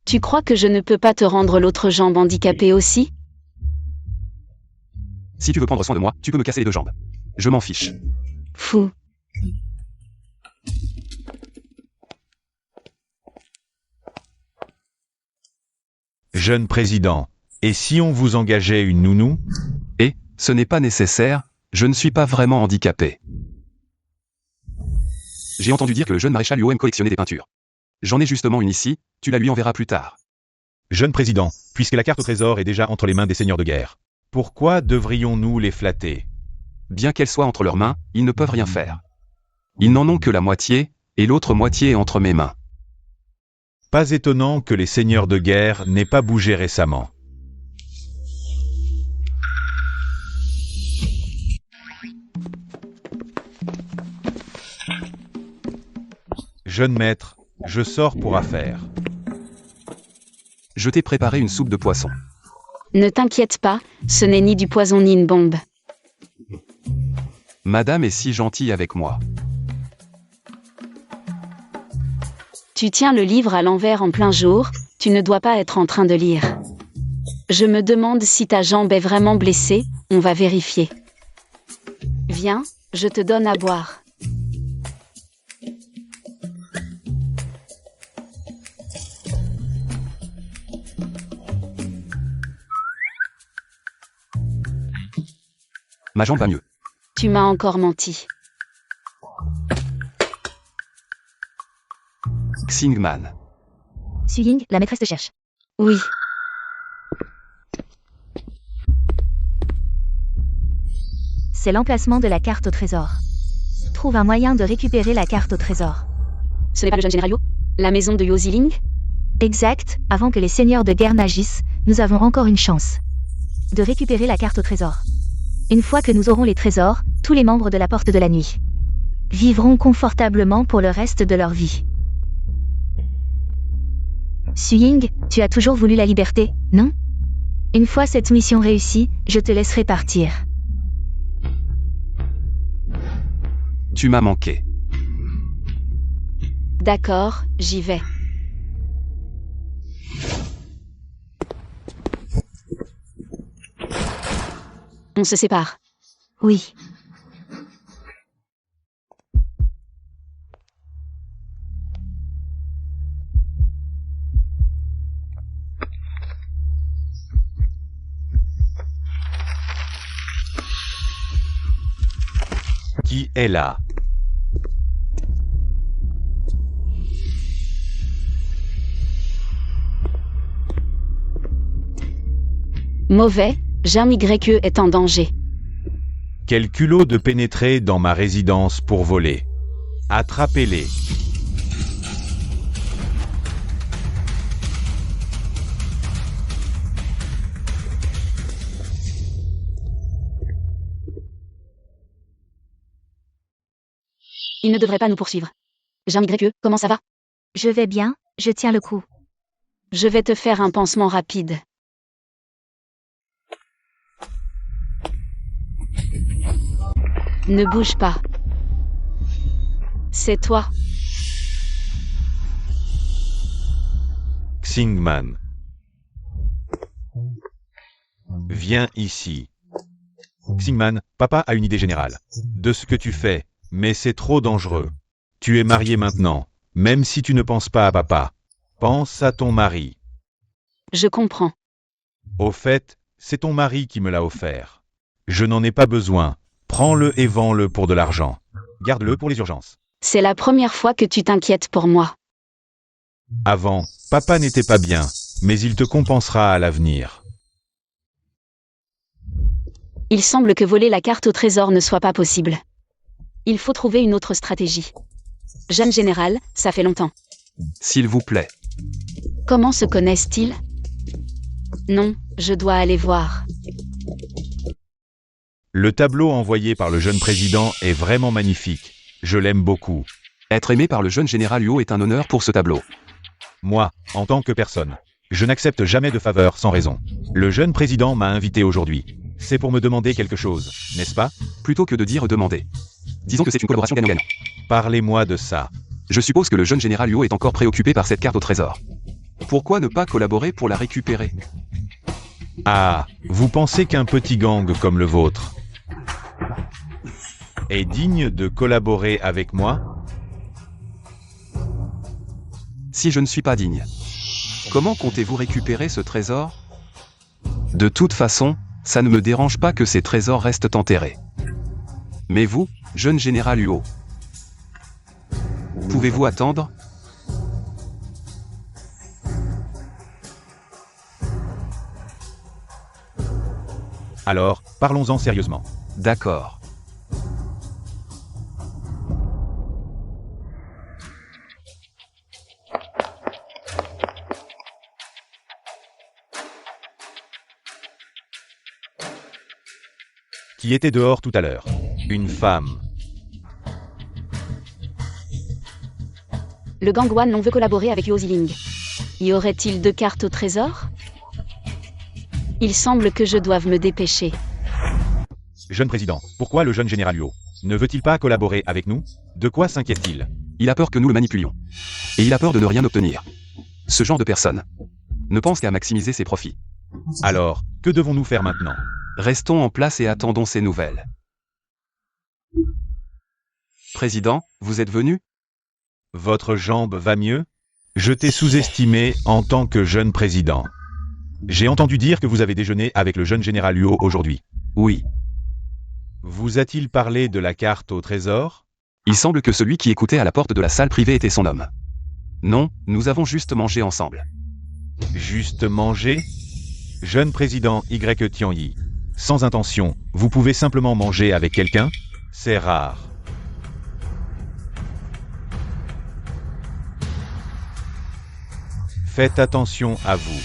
Tu crois que je ne peux pas te rendre l'autre jambe handicapée aussi? Si tu veux prendre soin de moi, tu peux me casser les deux jambes. Je m'en fiche. Fou. Jeune président, et si on vous engageait une nounou? Et, ce n'est pas nécessaire, je ne suis pas vraiment handicapé. J'ai entendu dire que le jeune maréchal Luo aime collectionner des peintures. J'en ai justement une ici, tu la lui enverras plus tard. Jeune président, puisque la carte au trésor est déjà entre les mains des seigneurs de guerre, pourquoi devrions-nous les flatter? Bien qu'elle soit entre leurs mains, ils ne peuvent rien faire. Ils n'en ont que la moitié, et l'autre moitié est entre mes mains. Pas étonnant que les seigneurs de guerre n'aient pas bougé récemment. Jeune maître, je sors pour affaires. Je t'ai préparé une soupe de poisson. Ne t'inquiète pas, ce n'est ni du poison ni une bombe. Madame est si gentille avec moi. Tu tiens le livre à l'envers en plein jour, tu ne dois pas être en train de lire. Je me demande si ta jambe est vraiment blessée, on va vérifier. Viens, je te donne à boire. Ma jambe va mieux. Tu m'as encore menti. Xingman. Suying, la maîtresse te cherche. Oui, C'est l'emplacement de la carte au trésor. Trouve un moyen de récupérer la carte au trésor. ce n'est pas le jeune général Yo? La maison de Yo Ziling? Exact, avant que les seigneurs de guerre n'agissent, nous avons encore une chance de récupérer la carte au trésor. Une fois que nous aurons les trésors, tous les membres de la Porte de la Nuit vivront confortablement pour le reste de leur vie. Suying, tu as toujours voulu la liberté, non? Une fois cette mission réussie, je te laisserai partir. Tu m'as manqué. D'accord, j'y vais. On se sépare. Oui. Qui est là? Mauvais, Jean YE est en danger. Quel culot de pénétrer dans ma résidence pour voler. Attrapez-les. Il ne devrait pas nous poursuivre. Jean YE, comment ça va? Je vais bien, je tiens le coup. Je vais te faire un pansement rapide. Ne bouge pas. C'est toi. Xingman. Viens ici. Xingman, papa a une idée générale. De ce que tu fais, mais c'est trop dangereux. Tu es marié maintenant, même si tu ne penses pas à papa. Pense à ton mari. Je comprends. Au fait, c'est ton mari qui me l'a offert. Je n'en ai pas besoin. Prends-le et vends-le pour de l'argent. Garde-le pour les urgences. C'est la première fois que tu t'inquiètes pour moi. Avant, papa n'était pas bien, mais il te compensera à l'avenir. Il semble que voler la carte au trésor ne soit pas possible. Il faut trouver une autre stratégie. Jeune général, ça fait longtemps. S'il vous plaît. Comment se connaissent-ils? Non, je dois aller voir. Le tableau envoyé par le jeune président est vraiment magnifique. Je l'aime beaucoup. Être aimé par le jeune général Huo est un honneur pour ce tableau. Moi, en tant que personne, je n'accepte jamais de faveur sans raison. Le jeune président m'a invité aujourd'hui. C'est pour me demander quelque chose, n'est-ce pas? Plutôt que de dire demander. Disons que c'est une collaboration gagnant-gagnant. Parlez-moi de ça. Je suppose que le jeune général Huo est encore préoccupé par cette carte au trésor. Pourquoi ne pas collaborer pour la récupérer? Ah, vous pensez qu'un petit gang comme le vôtre est digne de collaborer avec moi? Si je ne suis pas digne, comment comptez-vous récupérer ce trésor? De toute façon, ça ne me dérange pas que ces trésors restent enterrés. Mais vous, jeune général Huo, pouvez-vous attendre? Alors, parlons-en sérieusement. D'accord. Qui était dehors tout à l'heure? Une femme. Le gang Wan veut collaborer avec Yo Ziling. Y aurait-il 2 cartes au trésor? Il semble que je doive me dépêcher. Jeune président, pourquoi le jeune général Huo ne veut-il pas collaborer avec nous? De quoi s'inquiète-t-il? Il a peur que nous le manipulions. Et il a peur de ne rien obtenir. Ce genre de personne ne pense qu'à maximiser ses profits. Alors, que devons-nous faire maintenant? Restons en place et attendons ses nouvelles. Président, vous êtes venu? Votre jambe va mieux? Je t'ai sous-estimé en tant que jeune président. J'ai entendu dire que vous avez déjeuné avec le jeune général Huo aujourd'hui. Oui. Vous a-t-il parlé de la carte au trésor? Il semble que celui qui écoutait à la porte de la salle privée était son homme. Non, nous avons juste mangé ensemble. Juste manger? Jeune président Y Tianyi. Sans intention, vous pouvez simplement manger avec quelqu'un? C'est rare. Faites attention à vous.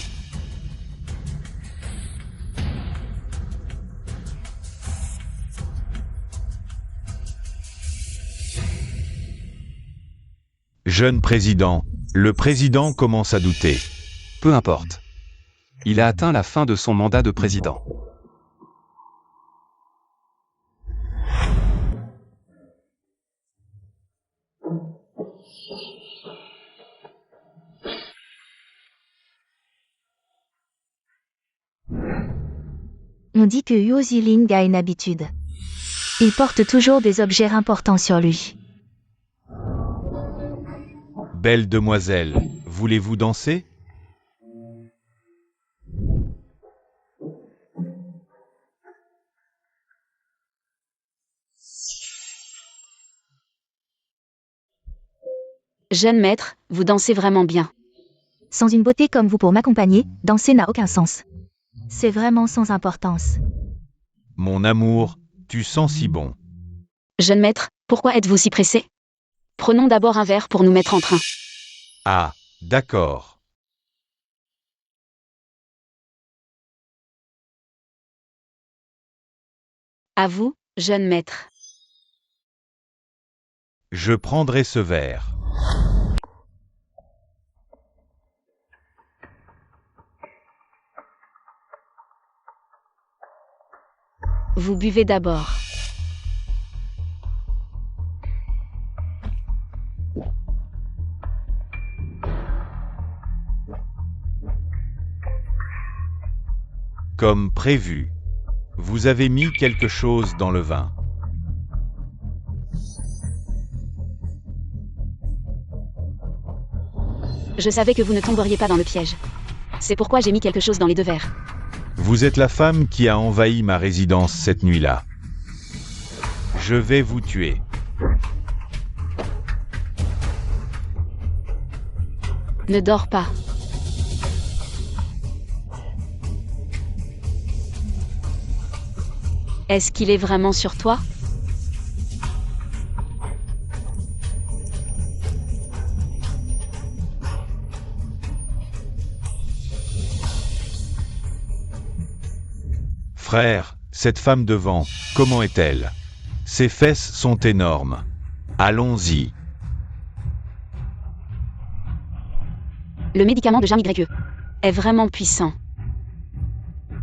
Jeune président, le président commence à douter. Peu importe. Il a atteint la fin de son mandat de président. On dit que Yo Ziling a une habitude. Il porte toujours des objets importants sur lui. Belle demoiselle, voulez-vous danser? Jeune maître, vous dansez vraiment bien. Sans une beauté comme vous pour m'accompagner, danser n'a aucun sens. C'est vraiment sans importance. Mon amour, tu sens si bon. Jeune maître, pourquoi êtes-vous si pressé? Prenons d'abord un verre pour nous mettre en train. Ah, d'accord. À vous, jeune maître. Je prendrai ce verre. Vous buvez d'abord. Comme prévu. Vous avez mis quelque chose dans le vin. Je savais que vous ne tomberiez pas dans le piège. C'est pourquoi j'ai mis quelque chose dans les deux verres. Vous êtes la femme qui a envahi ma résidence cette nuit-là. Je vais vous tuer. Ne dors pas. Est-ce qu'il est vraiment sur toi? Frère, cette femme devant, comment est-elle? Ses fesses sont énormes. Allons-y. Le médicament de Germe YE est vraiment puissant.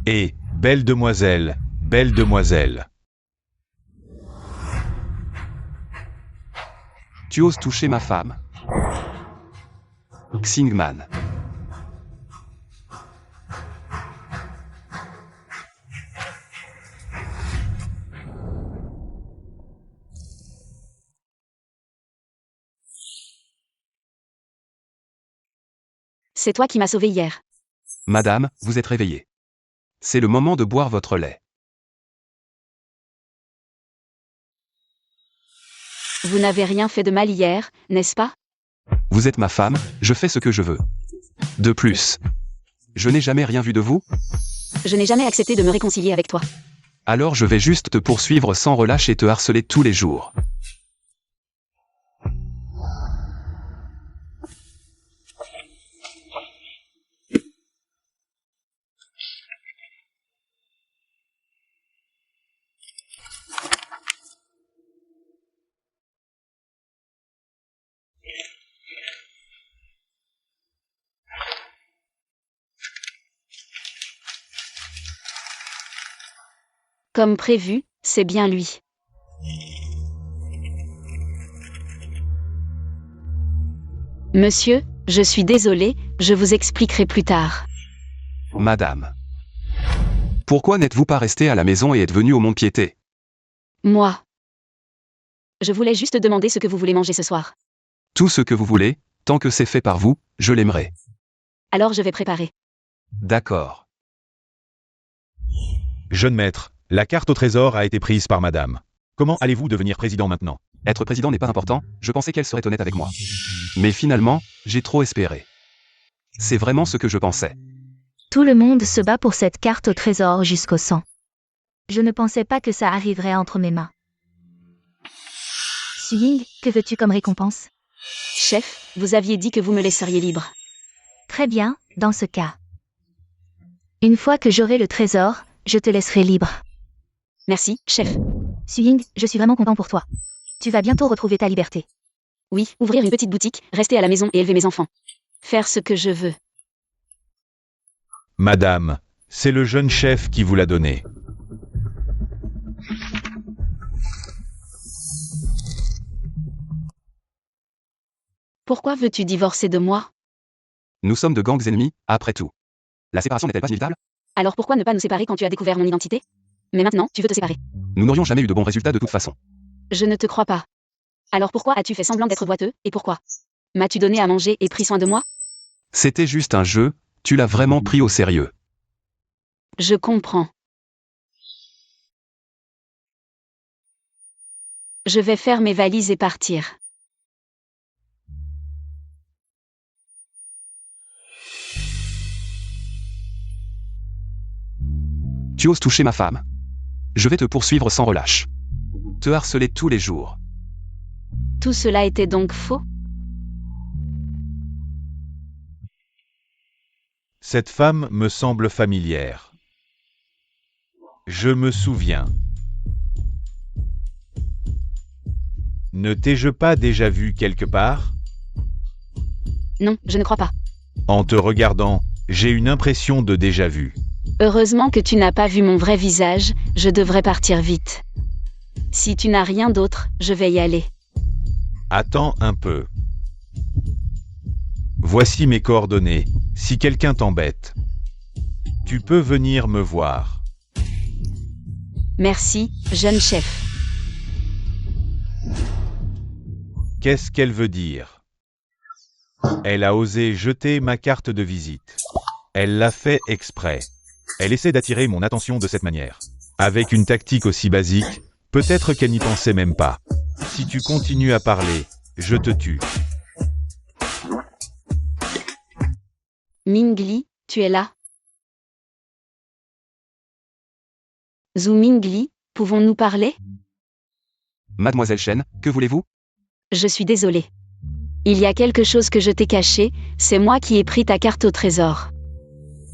Et, belle demoiselle, belle demoiselle. Tu oses toucher ma femme. Xingman. C'est toi qui m'as sauvé hier. Madame, vous êtes réveillée. C'est le moment de boire votre lait. Vous n'avez rien fait de mal hier, n'est-ce pas? Vous êtes ma femme, je fais ce que je veux. De plus, je n'ai jamais rien vu de vous, Je n'ai jamais accepté de me réconcilier avec toi. alors je vais juste te poursuivre sans relâche et te harceler tous les jours. Comme prévu, c'est bien lui. Monsieur, je suis désolé, je vous expliquerai plus tard. Madame. Pourquoi n'êtes-vous pas resté à la maison et êtes venu au Mont-Piété? Moi. Je voulais juste demander ce que vous voulez manger ce soir. Tout ce que vous voulez, tant que c'est fait par vous, je l'aimerai. Alors je vais préparer. D'accord. Jeune maître, la carte au trésor a été prise par madame. Comment allez-vous devenir président maintenant? Être président n'est pas important, je pensais qu'elle serait honnête avec moi. Mais finalement, j'ai trop espéré. C'est vraiment ce que je pensais. Tout le monde se bat pour cette carte au trésor jusqu'au sang. Je ne pensais pas que ça arriverait entre mes mains. Suying, que veux-tu comme récompense? Chef, vous aviez dit que vous me laisseriez libre. Très bien, dans ce cas. Une fois que j'aurai le trésor, je te laisserai libre. Merci, chef. Suying, je suis vraiment content pour toi. Tu vas bientôt retrouver ta liberté. Oui, ouvrir une petite boutique, rester à la maison et élever mes enfants. Faire ce que je veux. Madame, c'est le jeune chef qui vous l'a donné. Pourquoi veux-tu divorcer de moi? Nous sommes de gangs ennemis, après tout. La séparation n'est-elle pas inévitable? Alors pourquoi ne pas nous séparer quand tu as découvert mon identité? Mais maintenant, tu veux te séparer. Nous n'aurions jamais eu de bons résultats de toute façon. Je ne te crois pas. Alors pourquoi as-tu fait semblant d'être boiteux, et pourquoi? M'as-tu donné à manger et pris soin de moi? C'était juste un jeu, tu l'as vraiment pris au sérieux. Je comprends. Je vais faire mes valises et partir. Tu oses toucher ma femme. Je vais te poursuivre sans relâche. Te harceler tous les jours. Tout cela était donc faux? Cette femme me semble familière. Je me souviens. Ne t'ai-je pas déjà vu quelque part? Non, je ne crois pas. En te regardant, j'ai une impression de déjà-vu. Heureusement que tu n'as pas vu mon vrai visage, je devrais partir vite. Si tu n'as rien d'autre, je vais y aller. Attends un peu. Voici mes coordonnées, si quelqu'un t'embête. Tu peux venir me voir. Merci, jeune chef. Qu'est-ce qu'elle veut dire? Elle a osé jeter ma carte de visite. Elle l'a fait exprès. Elle essaie d'attirer mon attention de cette manière. Avec une tactique aussi basique, peut-être qu'elle n'y pensait même pas. Si tu continues à parler, je te tue. Mingli, tu es là? Zhu Mingli, pouvons-nous parler? Mademoiselle Chen, que voulez-vous? Je suis désolée. Il y a quelque chose que je t'ai caché, c'est moi qui ai pris ta carte au trésor.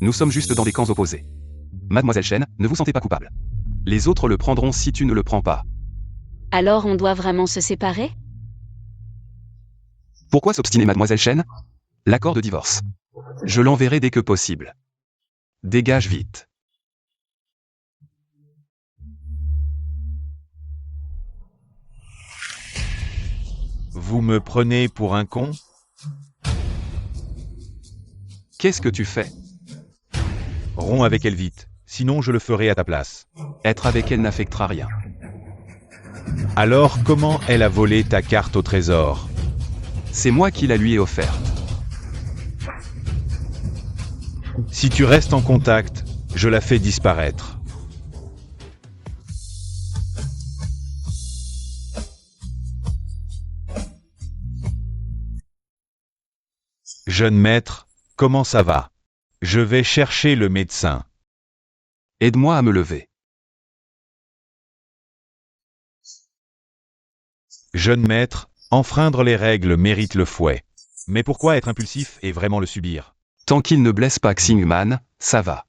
Nous sommes juste dans des camps opposés. Mademoiselle Chen, ne vous sentez pas coupable. Les autres le prendront si tu ne le prends pas. Alors on doit vraiment se séparer? Pourquoi s'obstiner, Mademoiselle Chen? L'accord de divorce. Je l'enverrai dès que possible. Dégage vite. Vous me prenez pour un con? Qu'est-ce que tu fais? Romps avec elle vite, sinon je le ferai à ta place. Être avec elle n'affectera rien. Alors comment elle a volé ta carte au trésor? C'est moi qui la lui ai offerte. Si tu restes en contact, je la fais disparaître. Jeune maître, comment ça va? Je vais chercher le médecin. Aide-moi à me lever. Jeune maître, enfreindre les règles mérite le fouet. Mais pourquoi être impulsif et vraiment le subir? Tant qu'il ne blesse pas Xingman, ça va.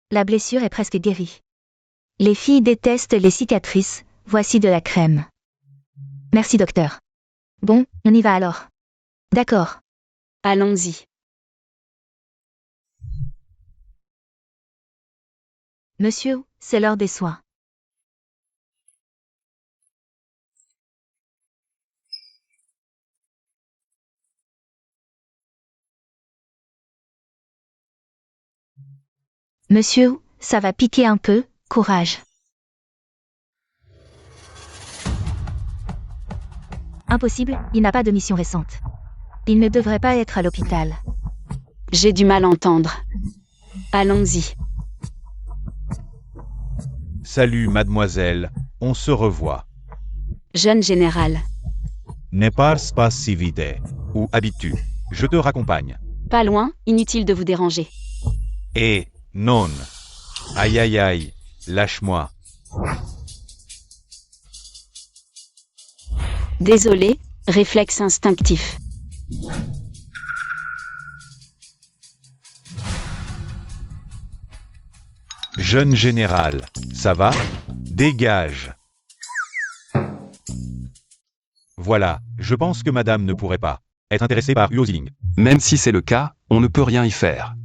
La blessure est presque guérie. Les filles détestent les cicatrices, voici de la crème. Merci docteur. Bon, on y va alors. D'accord. Allons-y. Monsieur, c'est l'heure des soins. Monsieur, ça va piquer un peu, courage. Impossible, il n'a pas de mission récente. Il ne devrait pas être à l'hôpital. J'ai du mal à entendre. Allons-y. Salut mademoiselle, on se revoit. Jeune général. Ne passe pas si vite. Où habites-tu? Je te raccompagne. Pas loin, inutile de vous déranger. Eh, non. Aïe aïe aïe, lâche-moi. Désolé, réflexe instinctif. Jeune général, ça va? Dégage. Voilà, je pense que madame ne pourrait pas être intéressée par Huo Ziling. Même si c'est le cas, on ne peut rien y faire.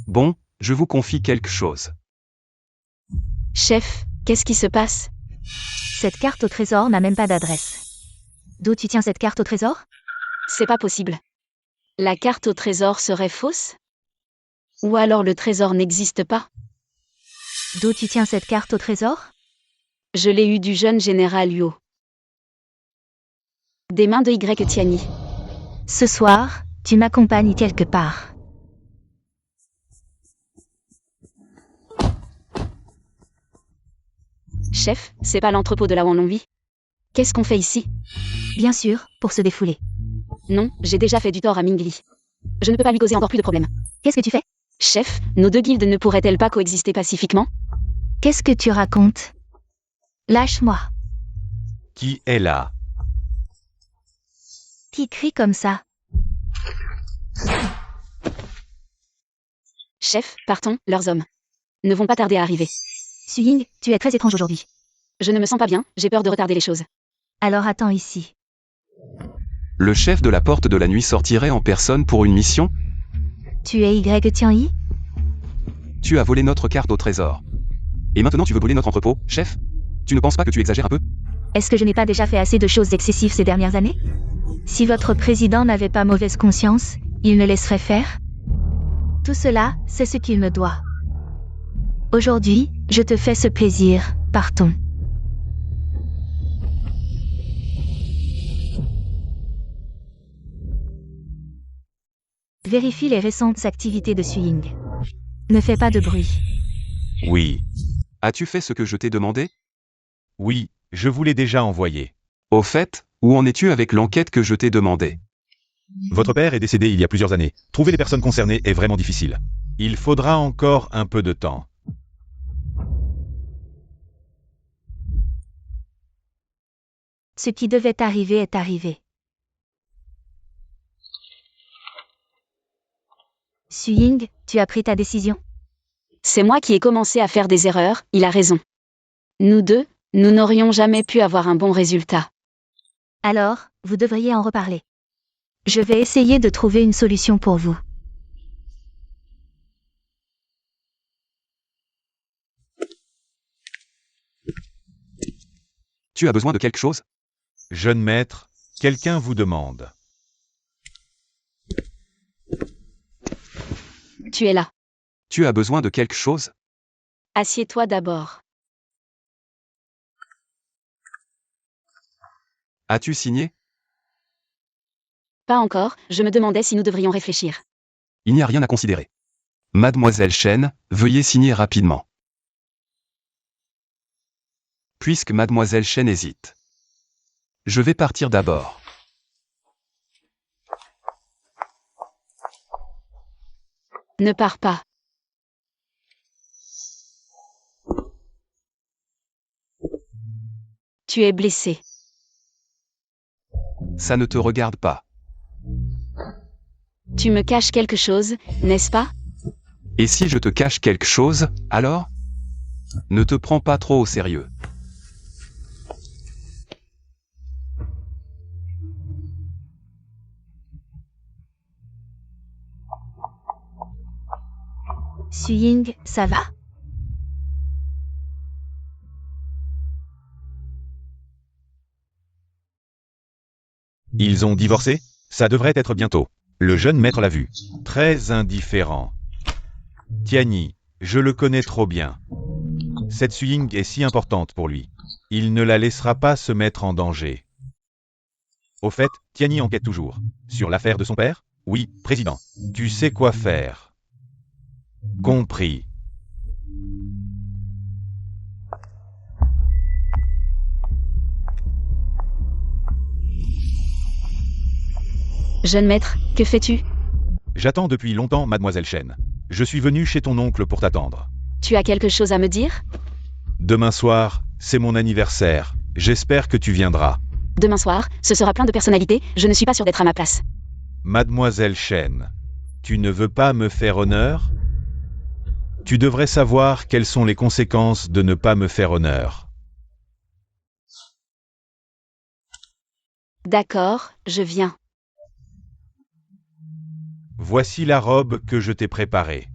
Bon, je vous confie quelque chose. Chef, qu'est-ce qui se passe? Cette carte au trésor n'a même pas d'adresse. D'où tu tiens cette carte au trésor? C'est pas possible. La carte au trésor serait fausse? Ou alors le trésor n'existe pas? D'où tu tiens cette carte au trésor? Je l'ai eue du jeune général Huo. Des mains de Y Tiani. Ce soir, tu m'accompagnes quelque part. Chef, c'est pas l'entrepôt de la Wanlongvi? Qu'est-ce qu'on fait ici? Bien sûr, pour se défouler. Non, j'ai déjà fait du tort à Mingli. Je ne peux pas lui causer encore plus de problèmes. Qu'est-ce que tu fais? Chef, nos deux guildes ne pourraient-elles pas coexister pacifiquement? Qu'est-ce que tu racontes? Lâche-moi. Qui est là? Qui crie comme ça? Chef, partons, leurs hommes ne vont pas tarder à arriver. Suying, tu es très étrange aujourd'hui. Je ne me sens pas bien, j'ai peur de retarder les choses. Alors attends ici. Le chef de la porte de la nuit sortirait en personne pour une mission? Tu es Y Tianyi? Tu as volé notre carte au trésor. Et maintenant tu veux voler notre entrepôt, chef? Tu ne penses pas que tu exagères un peu? Est-ce que je n'ai pas déjà fait assez de choses excessives ces dernières années? Si votre président n'avait pas mauvaise conscience, il ne laisserait faire? Tout cela, c'est ce qu'il me doit. Aujourd'hui, je te fais ce plaisir, partons. Vérifie les récentes activités de Suying. Ne fais pas de bruit. Oui. As-tu fait ce que je t'ai demandé? Oui, je vous l'ai déjà envoyé. Au fait, où en es-tu avec l'enquête que je t'ai demandé? Votre père est décédé il y a plusieurs années. Trouver les personnes concernées est vraiment difficile. Il faudra encore un peu de temps. Ce qui devait arriver est arrivé. Suying, tu as pris ta décision? C'est moi qui ai commencé à faire des erreurs, il a raison. Nous deux, nous n'aurions jamais pu avoir un bon résultat. Alors, vous devriez en reparler. Je vais essayer de trouver une solution pour vous. Tu as besoin de quelque chose? Jeune maître, quelqu'un vous demande. Tu es là. Tu as besoin de quelque chose? Assieds-toi d'abord. As-tu signé? Pas encore, je me demandais si nous devrions réfléchir. Il n'y a rien à considérer. Mademoiselle Chen, veuillez signer rapidement. Puisque Mademoiselle Chen hésite. Je vais partir d'abord. Ne pars pas. Tu es blessé. Ça ne te regarde pas. Tu me caches quelque chose, n'est-ce pas? Et si je te cache quelque chose, alors? Ne te prends pas trop au sérieux. Suying, ça va? Ils ont divorcé? Ça devrait être bientôt. Le jeune maître l'a vu. Très indifférent. Tianyi, je le connais trop bien. Cette Suying est si importante pour lui. Il ne la laissera pas se mettre en danger. Au fait, Tianyi enquête toujours. Sur l'affaire de son père? Oui, président. Tu sais quoi faire. Compris. Jeune maître, que fais-tu? J'attends depuis longtemps, Mademoiselle Chen. Je suis venu chez ton oncle pour t'attendre. Tu as quelque chose à me dire? Demain soir, c'est mon anniversaire. J'espère que tu viendras. Demain soir, ce sera plein de personnalités, je ne suis pas sûre d'être à ma place. Mademoiselle Chen, tu ne veux pas me faire honneur? Tu devrais savoir quelles sont les conséquences de ne pas me faire honneur. D'accord, je viens. Voici la robe que je t'ai préparée.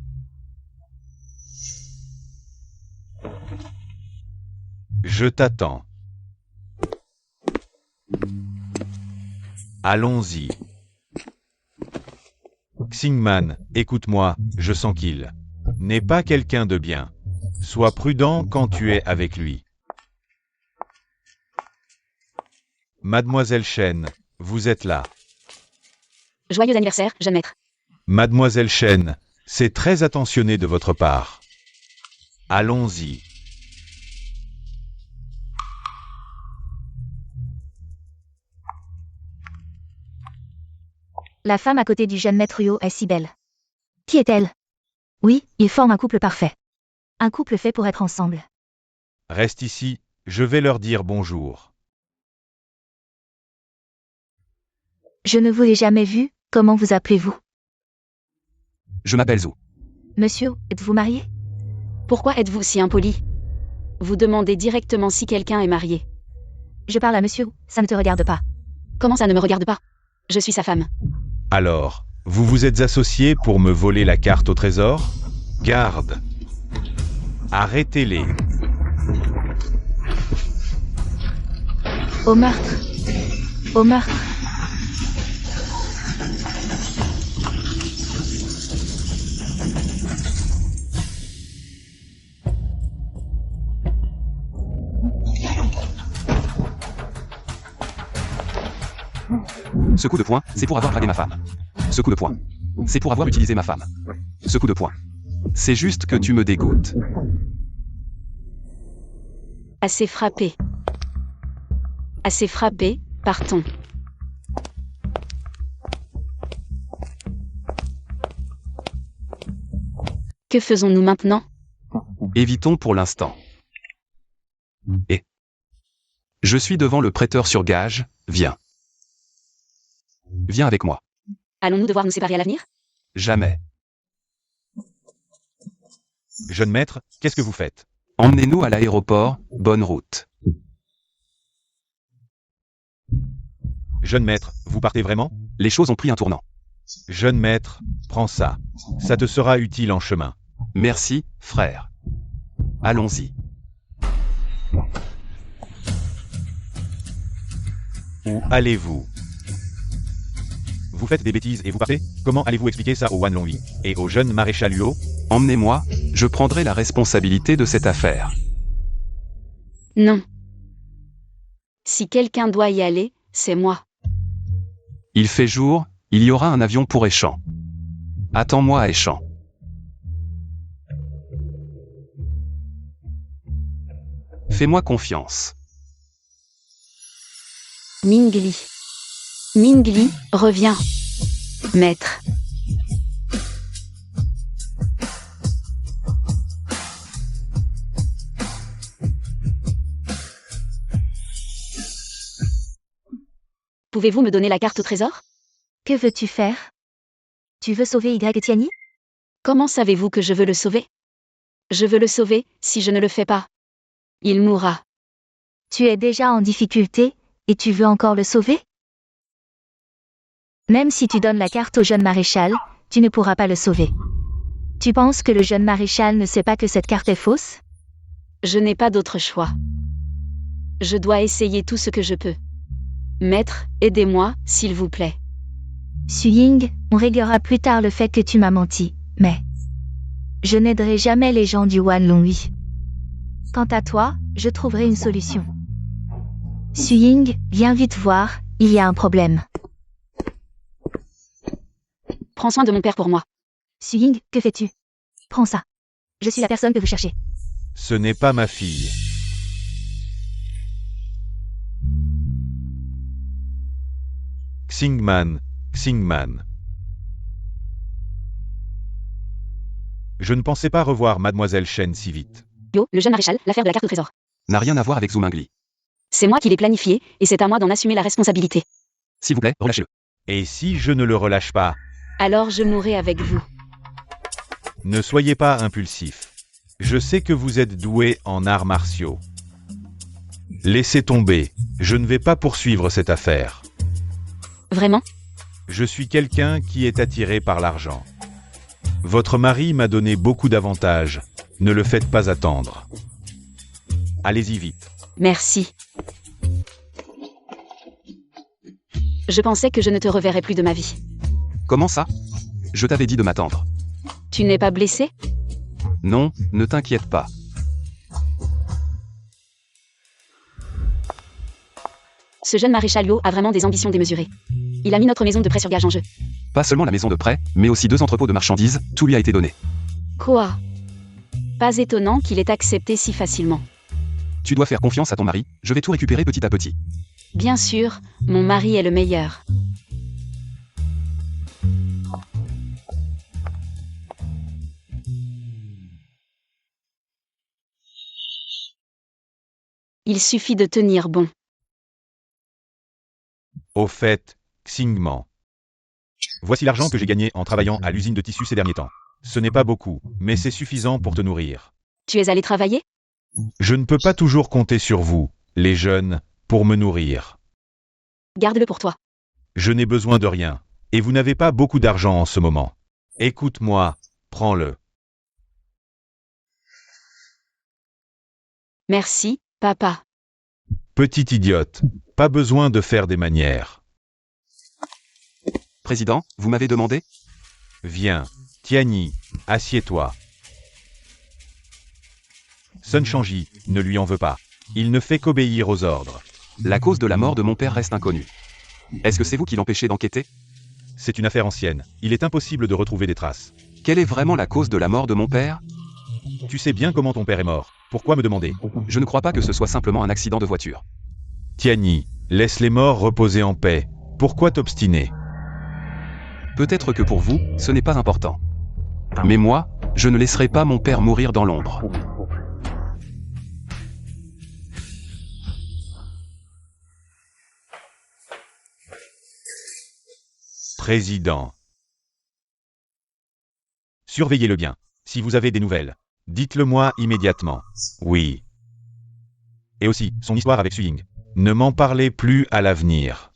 Je t'attends. Allons-y. Xingman, écoute-moi, je sens qu'il n'est pas quelqu'un de bien. Sois prudent quand tu es avec lui. Mademoiselle Chen, vous êtes là. Joyeux anniversaire, jeune maître. Mademoiselle Chen, c'est très attentionné de votre part. Allons-y. La femme à côté du jeune maître Yo est si belle. Qui est-elle? Oui, ils forment un couple parfait. Un couple fait pour être ensemble. Reste ici, je vais leur dire bonjour. Je ne vous ai jamais vu, comment vous appelez-vous? Je m'appelle Zou. Monsieur, êtes-vous marié? Pourquoi êtes-vous si impoli? Vous demandez directement si quelqu'un est marié. Je parle à monsieur, ça ne te regarde pas. Comment ça ne me regarde pas? Je suis sa femme. Alors, vous vous êtes associés pour me voler la carte au trésor? Garde! Arrêtez-les! Au meurtre. Au meurtre. Ce coup de poing, c'est pour avoir dragué ma femme. Ce coup de poing, c'est pour avoir utilisé ma femme. Ce coup de poing, c'est juste que tu me dégoûtes. Assez frappé. Assez frappé, partons. Que faisons-nous maintenant? Évitons pour l'instant. Et je suis devant le prêteur sur gage, viens. Viens avec moi. Allons-nous devoir nous séparer à l'avenir? Jamais. Jeune maître, qu'est-ce que vous faites? Emmenez-nous à l'aéroport, bonne route. Jeune maître, vous partez vraiment? Les choses ont pris un tournant. Jeune maître, prends ça. Ça te sera utile en chemin. Merci, frère. Allons-y. Où allez-vous? Vous faites des bêtises et vous partez? Comment allez-vous expliquer ça au Wan Longhui et au jeune maréchal Luo? Emmenez-moi, je prendrai la responsabilité de cette affaire. Non. Si quelqu'un doit y aller, c'est moi. Il fait jour, il y aura un avion pour Échamps. Attends-moi à Échamps. Fais-moi confiance. Mingli. Mingli, reviens. Maître. Pouvez-vous me donner la carte au trésor? Que veux-tu faire? Tu veux sauver Y Tianyi? Comment savez-vous que je veux le sauver? Je veux le sauver, si je ne le fais pas. Il mourra. Tu es déjà en difficulté, et tu veux encore le sauver? Même si tu donnes la carte au jeune maréchal, tu ne pourras pas le sauver. Tu penses que le jeune maréchal ne sait pas que cette carte est fausse? Je n'ai pas d'autre choix. Je dois essayer tout ce que je peux. Maître, aidez-moi, s'il vous plaît. Suying, on réglera plus tard le fait que tu m'as menti, mais je n'aiderai jamais les gens du Wan Longhui. Quant à toi, je trouverai une solution. Suying, viens vite voir, il y a un problème. Prends soin de mon père pour moi. Suying, que fais-tu? Prends ça. Je suis la personne que vous cherchez. Ce n'est pas ma fille. Xingman, Xingman. Je ne pensais pas revoir Mademoiselle Shen si vite. Yo, le jeune maréchal, l'affaire de la carte au trésor. N'a rien à voir avec Zhu Mingli. C'est moi qui l'ai planifié, et c'est à moi d'en assumer la responsabilité. S'il vous plaît, relâchez-le. Et si je ne le relâche pas? Alors je mourrai avec vous. Ne soyez pas impulsif. Je sais que vous êtes doué en arts martiaux. Laissez tomber, je ne vais pas poursuivre cette affaire. Vraiment? Je suis quelqu'un qui est attiré par l'argent. Votre mari m'a donné beaucoup d'avantages. Ne le faites pas attendre. Allez-y vite. Merci. Je pensais que je ne te reverrais plus de ma vie. Comment ça? Je t'avais dit de m'attendre. Tu n'es pas blessé? Non, ne t'inquiète pas. Ce jeune maréchal Yo a vraiment des ambitions démesurées. Il a mis notre maison de prêt sur gage en jeu. Pas seulement la maison de prêt, mais aussi 2 entrepôts de marchandises, tout lui a été donné. Quoi? Pas étonnant qu'il ait accepté si facilement. Tu dois faire confiance à ton mari, je vais tout récupérer petit à petit. Bien sûr, mon mari est le meilleur. Il suffit de tenir bon. Au fait, Xingman. Voici l'argent que j'ai gagné en travaillant à l'usine de tissus ces derniers temps. Ce n'est pas beaucoup, mais c'est suffisant pour te nourrir. Tu es allé travailler? Je ne peux pas toujours compter sur vous, les jeunes, pour me nourrir. Garde-le pour toi. Je n'ai besoin de rien, et vous n'avez pas beaucoup d'argent en ce moment. Écoute-moi, prends-le. Merci, papa. Petite idiote, pas besoin de faire des manières. Président, vous m'avez demandé? Viens, Tianyi, assieds-toi. Sun Shangji, ne lui en veut pas. Il ne fait qu'obéir aux ordres. La cause de la mort de mon père reste inconnue. Est-ce que c'est vous qui l'empêchez d'enquêter? C'est une affaire ancienne. Il est impossible de retrouver des traces. Quelle est vraiment la cause de la mort de mon père? Tu sais bien comment ton père est mort. Pourquoi me demander? Je ne crois pas que ce soit simplement un accident de voiture. Tianyi, laisse les morts reposer en paix. Pourquoi t'obstiner? Peut-être que pour vous, ce n'est pas important. Mais moi, je ne laisserai pas mon père mourir dans l'ombre. Président. Surveillez-le bien. Si vous avez des nouvelles, dites-le-moi immédiatement. Oui. Et aussi, son histoire avec Suying. Ne m'en parlez plus à l'avenir.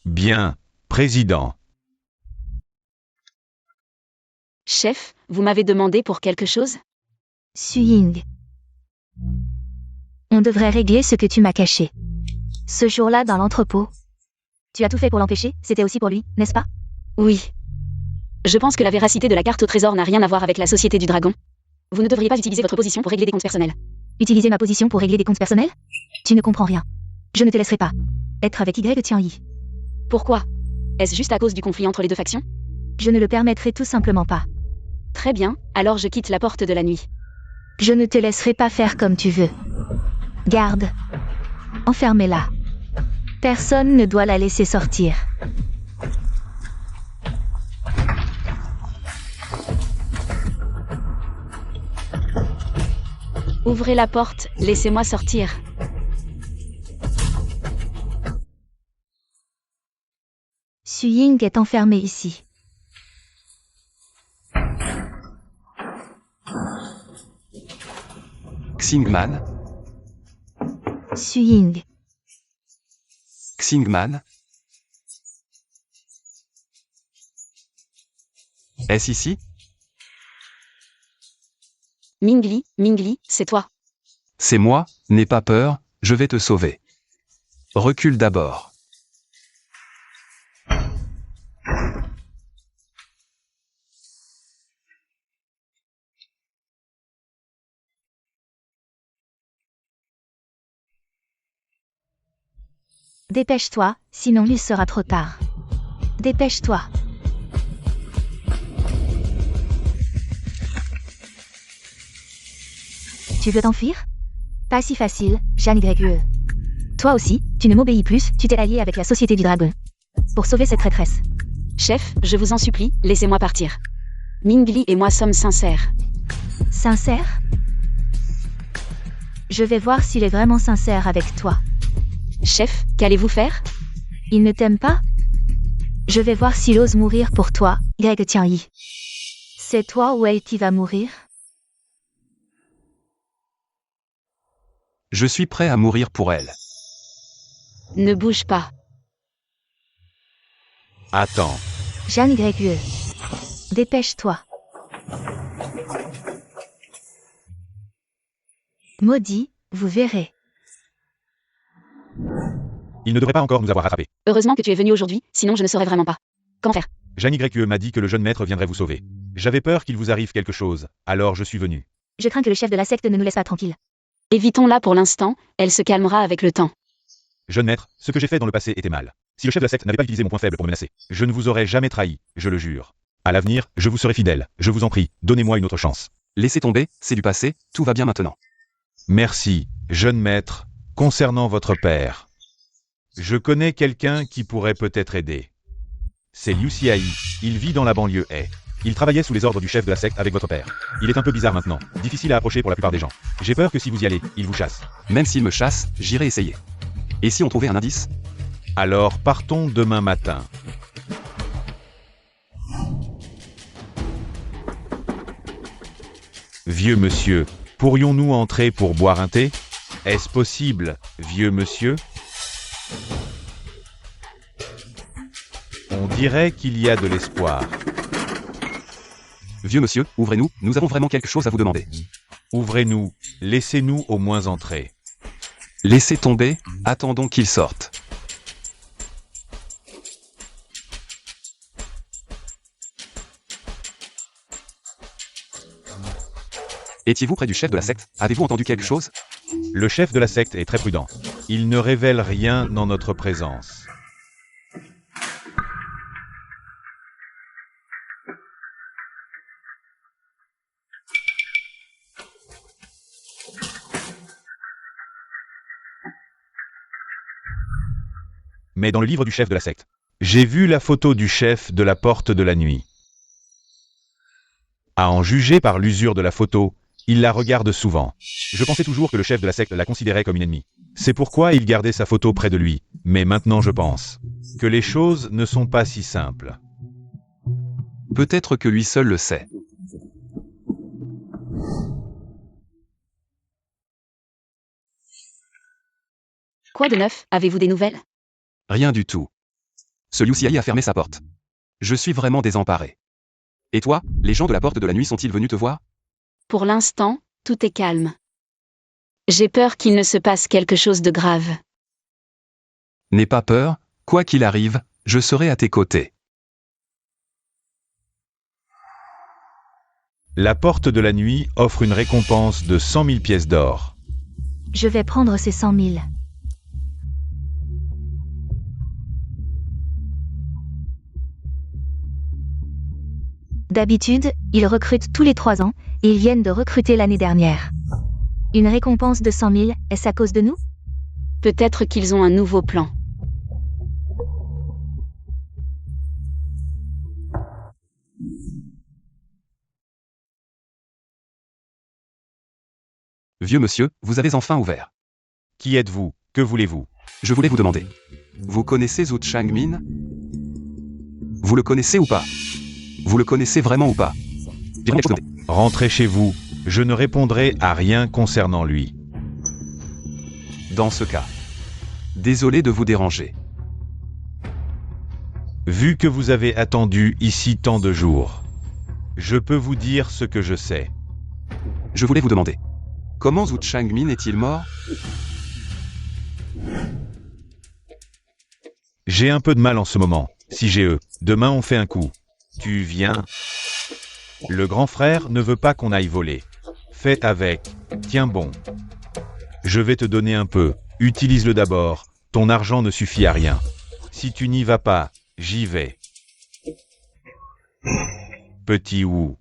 Bien, président. Chef, vous m'avez demandé pour quelque chose? Suying. On devrait régler ce que tu m'as caché. Ce jour-là dans l'entrepôt. Tu as tout fait pour l'empêcher, c'était aussi pour lui, n'est-ce pas? Oui. Je pense que la véracité de la carte au trésor n'a rien à voir avec la Société du Dragon. Vous ne devriez pas utiliser votre position pour régler des comptes personnels. Utiliser ma position pour régler des comptes personnels? Tu ne comprends rien. Je ne te laisserai pas être avec Tianyi. Pourquoi? Est-ce juste à cause du conflit entre les deux factions? Je ne le permettrai tout simplement pas. Très bien, alors je quitte la porte de la nuit. Je ne te laisserai pas faire comme tu veux. Garde. Enfermez-la. Personne ne doit la laisser sortir. Ouvrez la porte, laissez-moi sortir. Suying est enfermé ici. Xingman, Suying. Xingman. Est-ce ici? Mingli, c'est toi. C'est moi, n'aie pas peur, je vais te sauver. Recule d'abord. Dépêche-toi, sinon il sera trop tard. Dépêche-toi. Tu veux t'enfuir? Pas si facile, Jeanne YE. Toi aussi, tu ne m'obéis plus, tu t'es allié avec la Société du Dragon. Pour sauver cette traîtresse. Chef, je vous en supplie, laissez-moi partir. Mingli et moi sommes sincères. Sincère? Je vais voir s'il est vraiment sincère avec toi. Chef, qu'allez-vous faire? Il ne t'aime pas? Je vais voir s'il ose mourir pour toi, Tianyi. C'est toi ou elle qui va mourir? Je suis prêt à mourir pour elle. Ne bouge pas. Attends. Jeanne YE. Dépêche-toi. Maudit, vous verrez. Il ne devrait pas encore nous avoir rattrapés. Heureusement que tu es venu aujourd'hui, sinon je ne saurais vraiment pas. Comment faire? Jeanne YE m'a dit que le jeune maître viendrait vous sauver. J'avais peur qu'il vous arrive quelque chose, alors je suis venu. Je crains que le chef de la secte ne nous laisse pas tranquilles. Évitons-la pour l'instant, elle se calmera avec le temps. Jeune maître, ce que j'ai fait dans le passé était mal. Si le chef de la secte n'avait pas utilisé mon point faible pour me menacer, je ne vous aurais jamais trahi, je le jure. À l'avenir, je vous serai fidèle, je vous en prie, donnez-moi une autre chance. Laissez tomber, c'est du passé, tout va bien maintenant. Merci, jeune maître, concernant votre père. Je connais quelqu'un qui pourrait peut-être aider. C'est Liu Xiayi, il vit dans la banlieue Hai. Il travaillait sous les ordres du chef de la secte avec votre père. Il est un peu bizarre maintenant, difficile à approcher pour la plupart des gens. J'ai peur que si vous y allez, il vous chasse. Même s'il me chasse, j'irai essayer. Et si on trouvait un indice? Alors partons demain matin. Vieux monsieur, pourrions-nous entrer pour boire un thé? Est-ce possible, vieux monsieur? On dirait qu'il y a de l'espoir. Vieux monsieur, ouvrez-nous, nous avons vraiment quelque chose à vous demander. Ouvrez-nous, laissez-nous au moins entrer. Laissez tomber, attendons qu'il sorte. Étiez-vous près du chef de la secte? Avez-vous entendu quelque chose? Le chef de la secte est très prudent. Il ne révèle rien en notre présence. Mais dans le livre du chef de la secte, j'ai vu la photo du chef de la porte de la nuit. À en juger par l'usure de la photo, il la regarde souvent. Je pensais toujours que le chef de la secte la considérait comme une ennemie. C'est pourquoi il gardait sa photo près de lui. Mais maintenant je pense que les choses ne sont pas si simples. Peut-être que lui seul le sait. Quoi de neuf? Avez-vous des nouvelles? Rien du tout. Ce Liu Xiaoyi a fermé sa porte. Je suis vraiment désemparé. Et toi, les gens de la porte de la nuit sont-ils venus te voir? Pour l'instant, tout est calme. J'ai peur qu'il ne se passe quelque chose de grave. N'aie pas peur, quoi qu'il arrive, je serai à tes côtés. La porte de la nuit offre une récompense de 100 000 pièces d'or. Je vais prendre ces 100 000. D'habitude, ils recrutent tous les 3 ans, et ils viennent de recruter l'année dernière. Une récompense de 100 000, est-ce à cause de nous? Peut-être qu'ils ont un nouveau plan. Vieux monsieur, vous avez enfin ouvert. Qui êtes-vous? Que voulez-vous? Je voulais vous demander. Vous connaissez Zhu Changmin? Vous le connaissez ou pas? Vous le connaissez vraiment ou pas? J'aimerais vous demander. Rentrez chez vous, je ne répondrai à rien concernant lui. Dans ce cas. Désolé de vous déranger. Vu que vous avez attendu ici tant de jours, je peux vous dire ce que je sais. Je voulais vous demander. Comment Zhu Changmin est-il mort? J'ai un peu de mal en ce moment. Si j'ai demain on fait un coup. Tu viens? Le grand frère ne veut pas qu'on aille voler. Faites avec. Tiens bon. Je vais te donner un peu. Utilise-le d'abord. Ton argent ne suffit à rien. Si tu n'y vas pas, j'y vais. Petit Wu.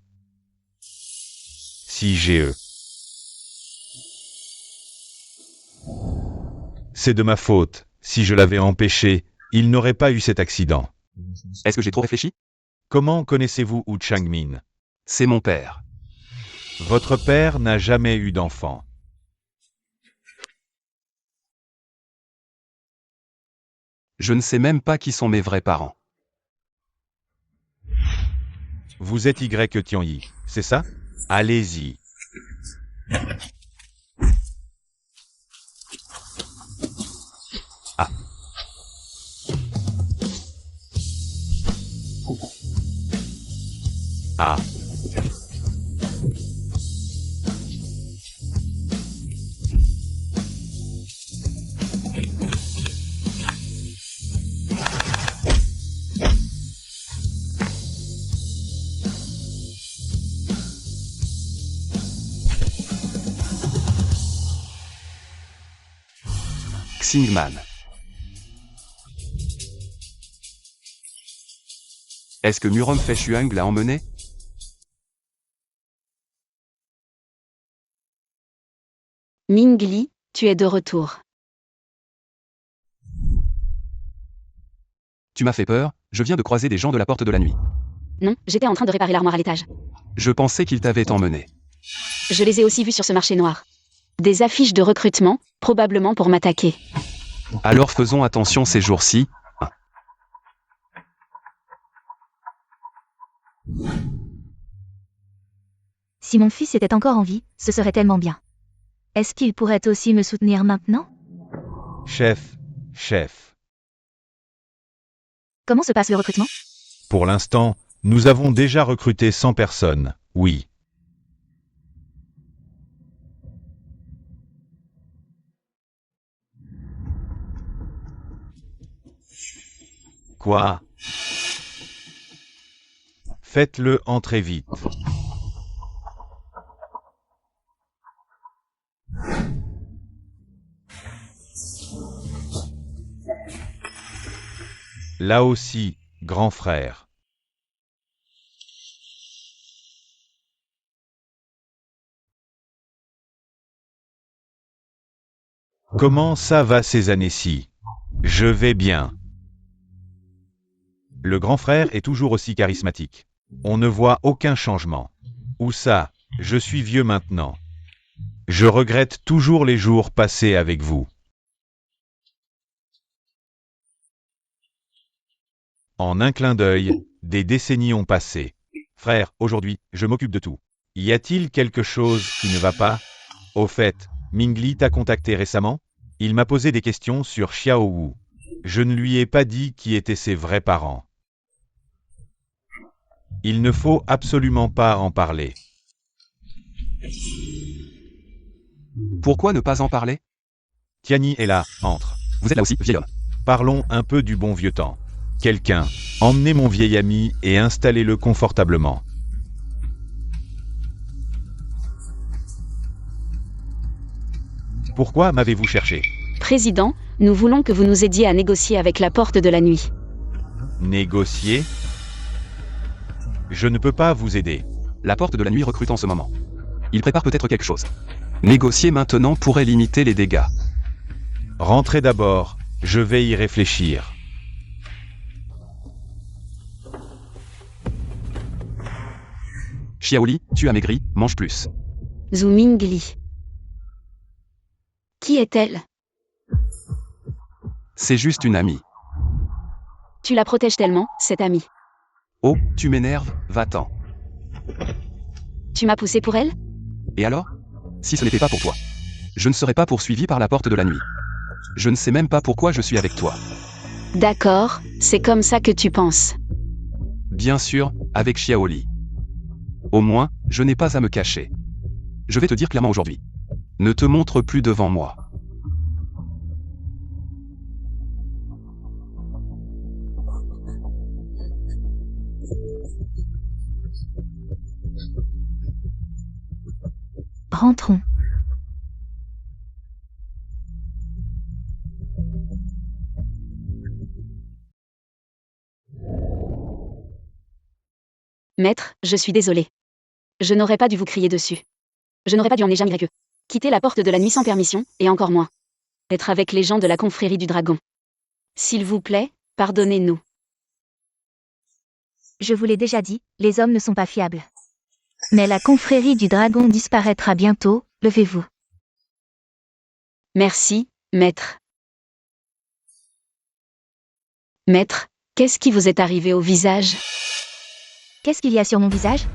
Si j'ai C'est de ma faute. Si je l'avais empêché, il n'aurait pas eu cet accident. Est-ce que j'ai trop réfléchi? Comment connaissez-vous Wu Changmin? C'est mon père. Votre père n'a jamais eu d'enfant. Je ne sais même pas qui sont mes vrais parents. Vous êtes Y Tianyi, c'est ça? Allez-y. Ah. Ah. Xingman. Est-ce que Murom Feshuang l'a emmené? Ming-Li, tu es de retour. Tu m'as fait peur, je viens de croiser des gens de la porte de la nuit. Non, j'étais en train de réparer l'armoire à l'étage. Je pensais qu'il t'avait emmené. Je les ai aussi vus sur ce marché noir. Des affiches de recrutement, probablement pour m'attaquer. Alors faisons attention ces jours-ci. Si mon fils était encore en vie, ce serait tellement bien. Est-ce qu'il pourrait aussi me soutenir maintenant? Chef. Comment se passe le recrutement? Pour l'instant, nous avons déjà recruté 100 personnes, oui. Quoi? Faites-le entrer vite. Là aussi, grand frère. Comment ça va ces années-ci? Je vais bien. Le grand frère est toujours aussi charismatique. On ne voit aucun changement. Où ça? Je suis vieux maintenant. Je regrette toujours les jours passés avec vous. En un clin d'œil, des décennies ont passé. Frère, aujourd'hui, je m'occupe de tout. Y a-t-il quelque chose qui ne va pas? Au fait, Mingli t'a contacté récemment? Il m'a posé des questions sur Xiao Wu. Je ne lui ai pas dit qui étaient ses vrais parents. Il ne faut absolument pas en parler. Pourquoi ne pas en parler? Tiani est là, entre. Vous êtes là aussi, vieil homme. Parlons un peu du bon vieux temps. Quelqu'un, emmenez mon vieil ami et installez-le confortablement. Pourquoi m'avez-vous cherché? Président, nous voulons que vous nous aidiez à négocier avec la Porte de la Nuit. Négocier? Je ne peux pas vous aider. La Porte de la Nuit recrute en ce moment. Il prépare peut-être quelque chose. Négocier maintenant pourrait limiter les dégâts. Rentrez d'abord, je vais y réfléchir. Xiaoli, tu as maigri, mange plus. Zhu Mingli. Qui est-elle? C'est juste une amie. Tu la protèges tellement, cette amie. Oh, tu m'énerves, va-t'en. Tu m'as poussé pour elle? Et alors? Si ce n'était pas pour toi, je ne serais pas poursuivi par la Porte de la Nuit. Je ne sais même pas pourquoi je suis avec toi. D'accord, c'est comme ça que tu penses. Bien sûr, avec Xiaoli. Au moins, je n'ai pas à me cacher. Je vais te dire clairement aujourd'hui. Ne te montre plus devant moi. Rentrons. Maître, je suis désolé. Je n'aurais pas dû vous crier dessus. Je n'aurais pas dû emmener jamais que. Quitter la Porte de la Nuit sans permission, et encore moins. Être avec les gens de la confrérie du dragon. S'il vous plaît, pardonnez-nous. Je vous l'ai déjà dit, les hommes ne sont pas fiables. Mais la confrérie du dragon disparaîtra bientôt, levez-vous. Merci, maître. Maître, qu'est-ce qui vous est arrivé au visage? Qu'est-ce qu'il y a sur mon visage?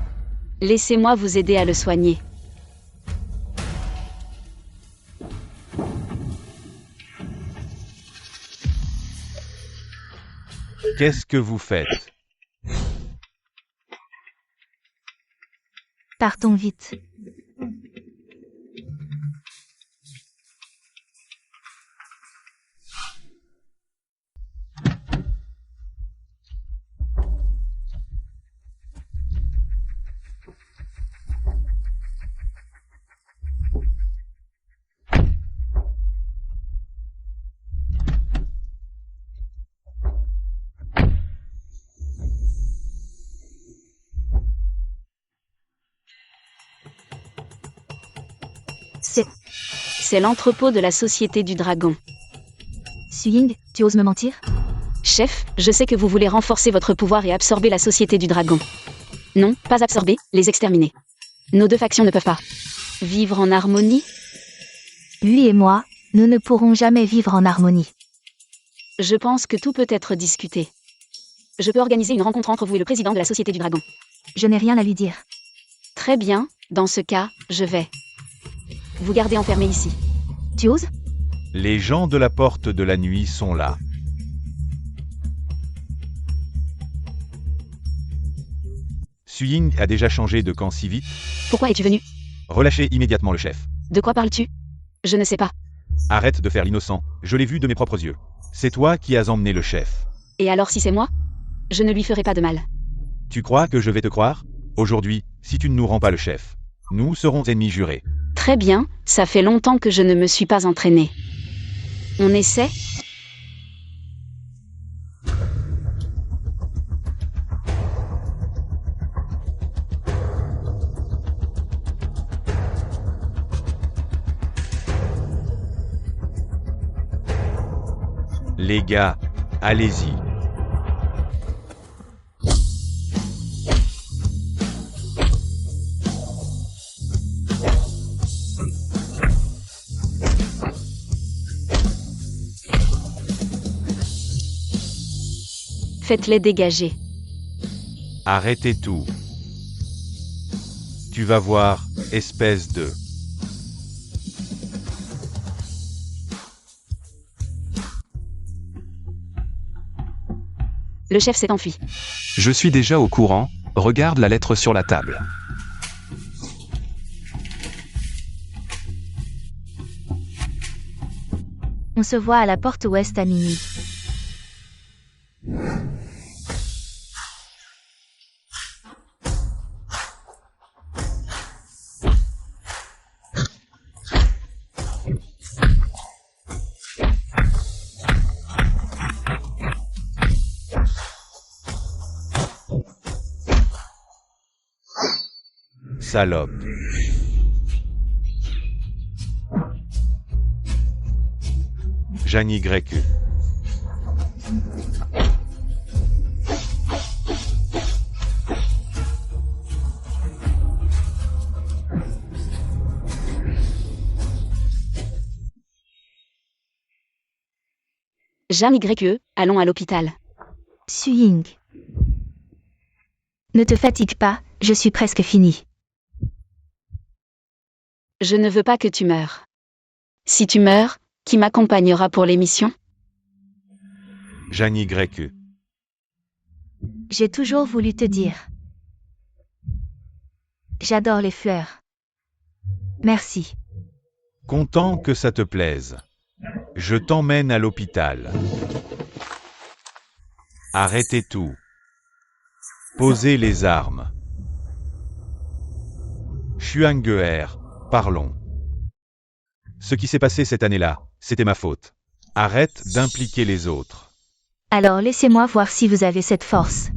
Laissez-moi vous aider à le soigner. Qu'est-ce que vous faites? Partons vite. C'est l'entrepôt de la Société du Dragon. Suying, tu oses me mentir? Chef, je sais que vous voulez renforcer votre pouvoir et absorber la Société du Dragon. Non, pas absorber, les exterminer. Nos deux factions ne peuvent pas vivre en harmonie. Lui et moi, nous ne pourrons jamais vivre en harmonie. Je pense que tout peut être discuté. Je peux organiser une rencontre entre vous et le président de la Société du Dragon. Je n'ai rien à lui dire. Très bien, dans ce cas, je vais vous garder enfermé ici. Tu oses? Les gens de la porte de la nuit sont là. Suying a déjà changé de camp si vite. Pourquoi es-tu venu? Relâchez immédiatement le chef. De quoi parles-tu? Je ne sais pas. Arrête de faire l'innocent, je l'ai vu de mes propres yeux. C'est toi qui as emmené le chef. Et alors si c'est moi? Je ne lui ferai pas de mal. Tu crois que je vais te croire? Aujourd'hui, si tu ne nous rends pas le chef, nous serons ennemis jurés. Très bien, ça fait longtemps que je ne me suis pas entraîné. On essaie? Les gars, allez-y. Faites-les dégager. Arrêtez tout. Tu vas voir, espèce de... Le chef s'est enfui. Je suis déjà au courant, regarde la lettre sur la table. On se voit à la porte ouest à minuit. Salope. Jeanne Y. Jeanne YE, allons à l'hôpital. Suying. Ne te fatigue pas, je suis presque fini. Je ne veux pas que tu meures. Si tu meurs, qui m'accompagnera pour l'émission? Jeanne Y. J'ai toujours voulu te dire. J'adore les fleurs. Merci. Content que ça te plaise. Je t'emmène à l'hôpital. Arrêtez tout. Posez les armes. Xuanguer, parlons. Ce qui s'est passé cette année-là, c'était ma faute. Arrête d'impliquer les autres. Alors laissez-moi voir si vous avez cette force.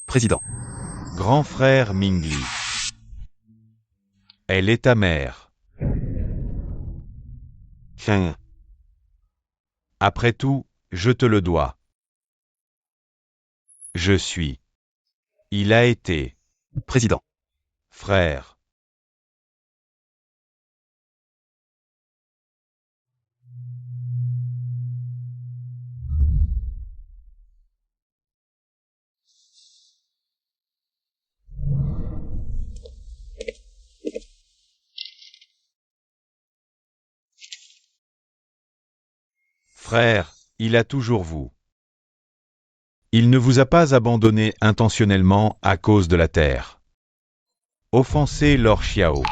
Président. Grand frère Mingli. Elle est ta mère. Tiens. Après tout, je te le dois. Je suis. Il a été. Président. Frère. Frère, il a toujours vous. Il ne vous a pas abandonné intentionnellement à cause de la terre. Offensez Lord Xiao.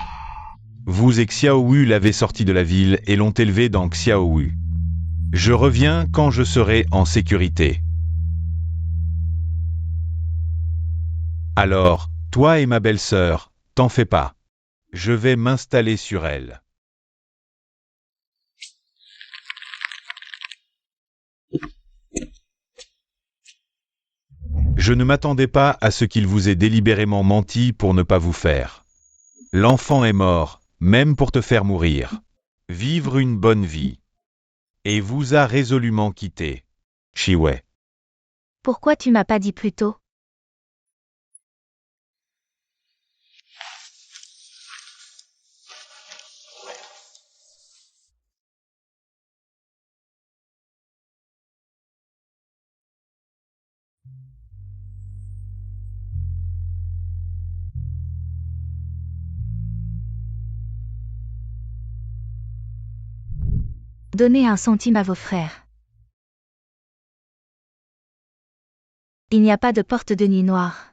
Vous et Xiao Wu l'avez sorti de la ville et l'ont élevé dans Xiao Wu. Je reviens quand je serai en sécurité. Alors, toi et ma belle-sœur, t'en fais pas. Je vais m'installer sur elle. Je ne m'attendais pas à ce qu'il vous ait délibérément menti pour ne pas vous faire. L'enfant est mort, même pour te faire mourir. Vivre une bonne vie. Et vous a résolument quitté. Chiwei. Pourquoi tu m'as pas dit plus tôt? Donnez 1 centime à vos frères. Il n'y a pas de porte de nuit noire.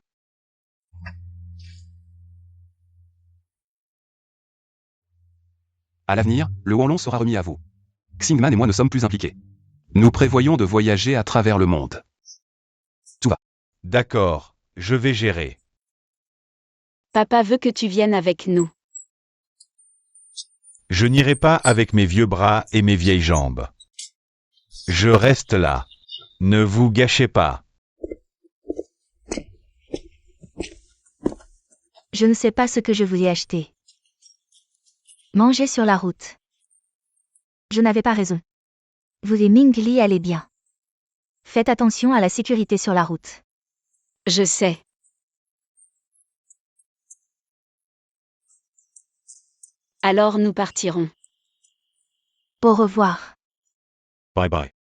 À l'avenir, le Wanlong sera remis à vous. Xingman et moi ne sommes plus impliqués. Nous prévoyons de voyager à travers le monde. Tout va. D'accord, je vais gérer. Papa veut que tu viennes avec nous. Je n'irai pas avec mes vieux bras et mes vieilles jambes. Je reste là. Ne vous gâchez pas. Je ne sais pas ce que je vous ai acheté. Mangez sur la route. Je n'avais pas raison. Vous et Ming Li allez bien. Faites attention à la sécurité sur la route. Je sais. Alors nous partirons. Au revoir. Bye bye.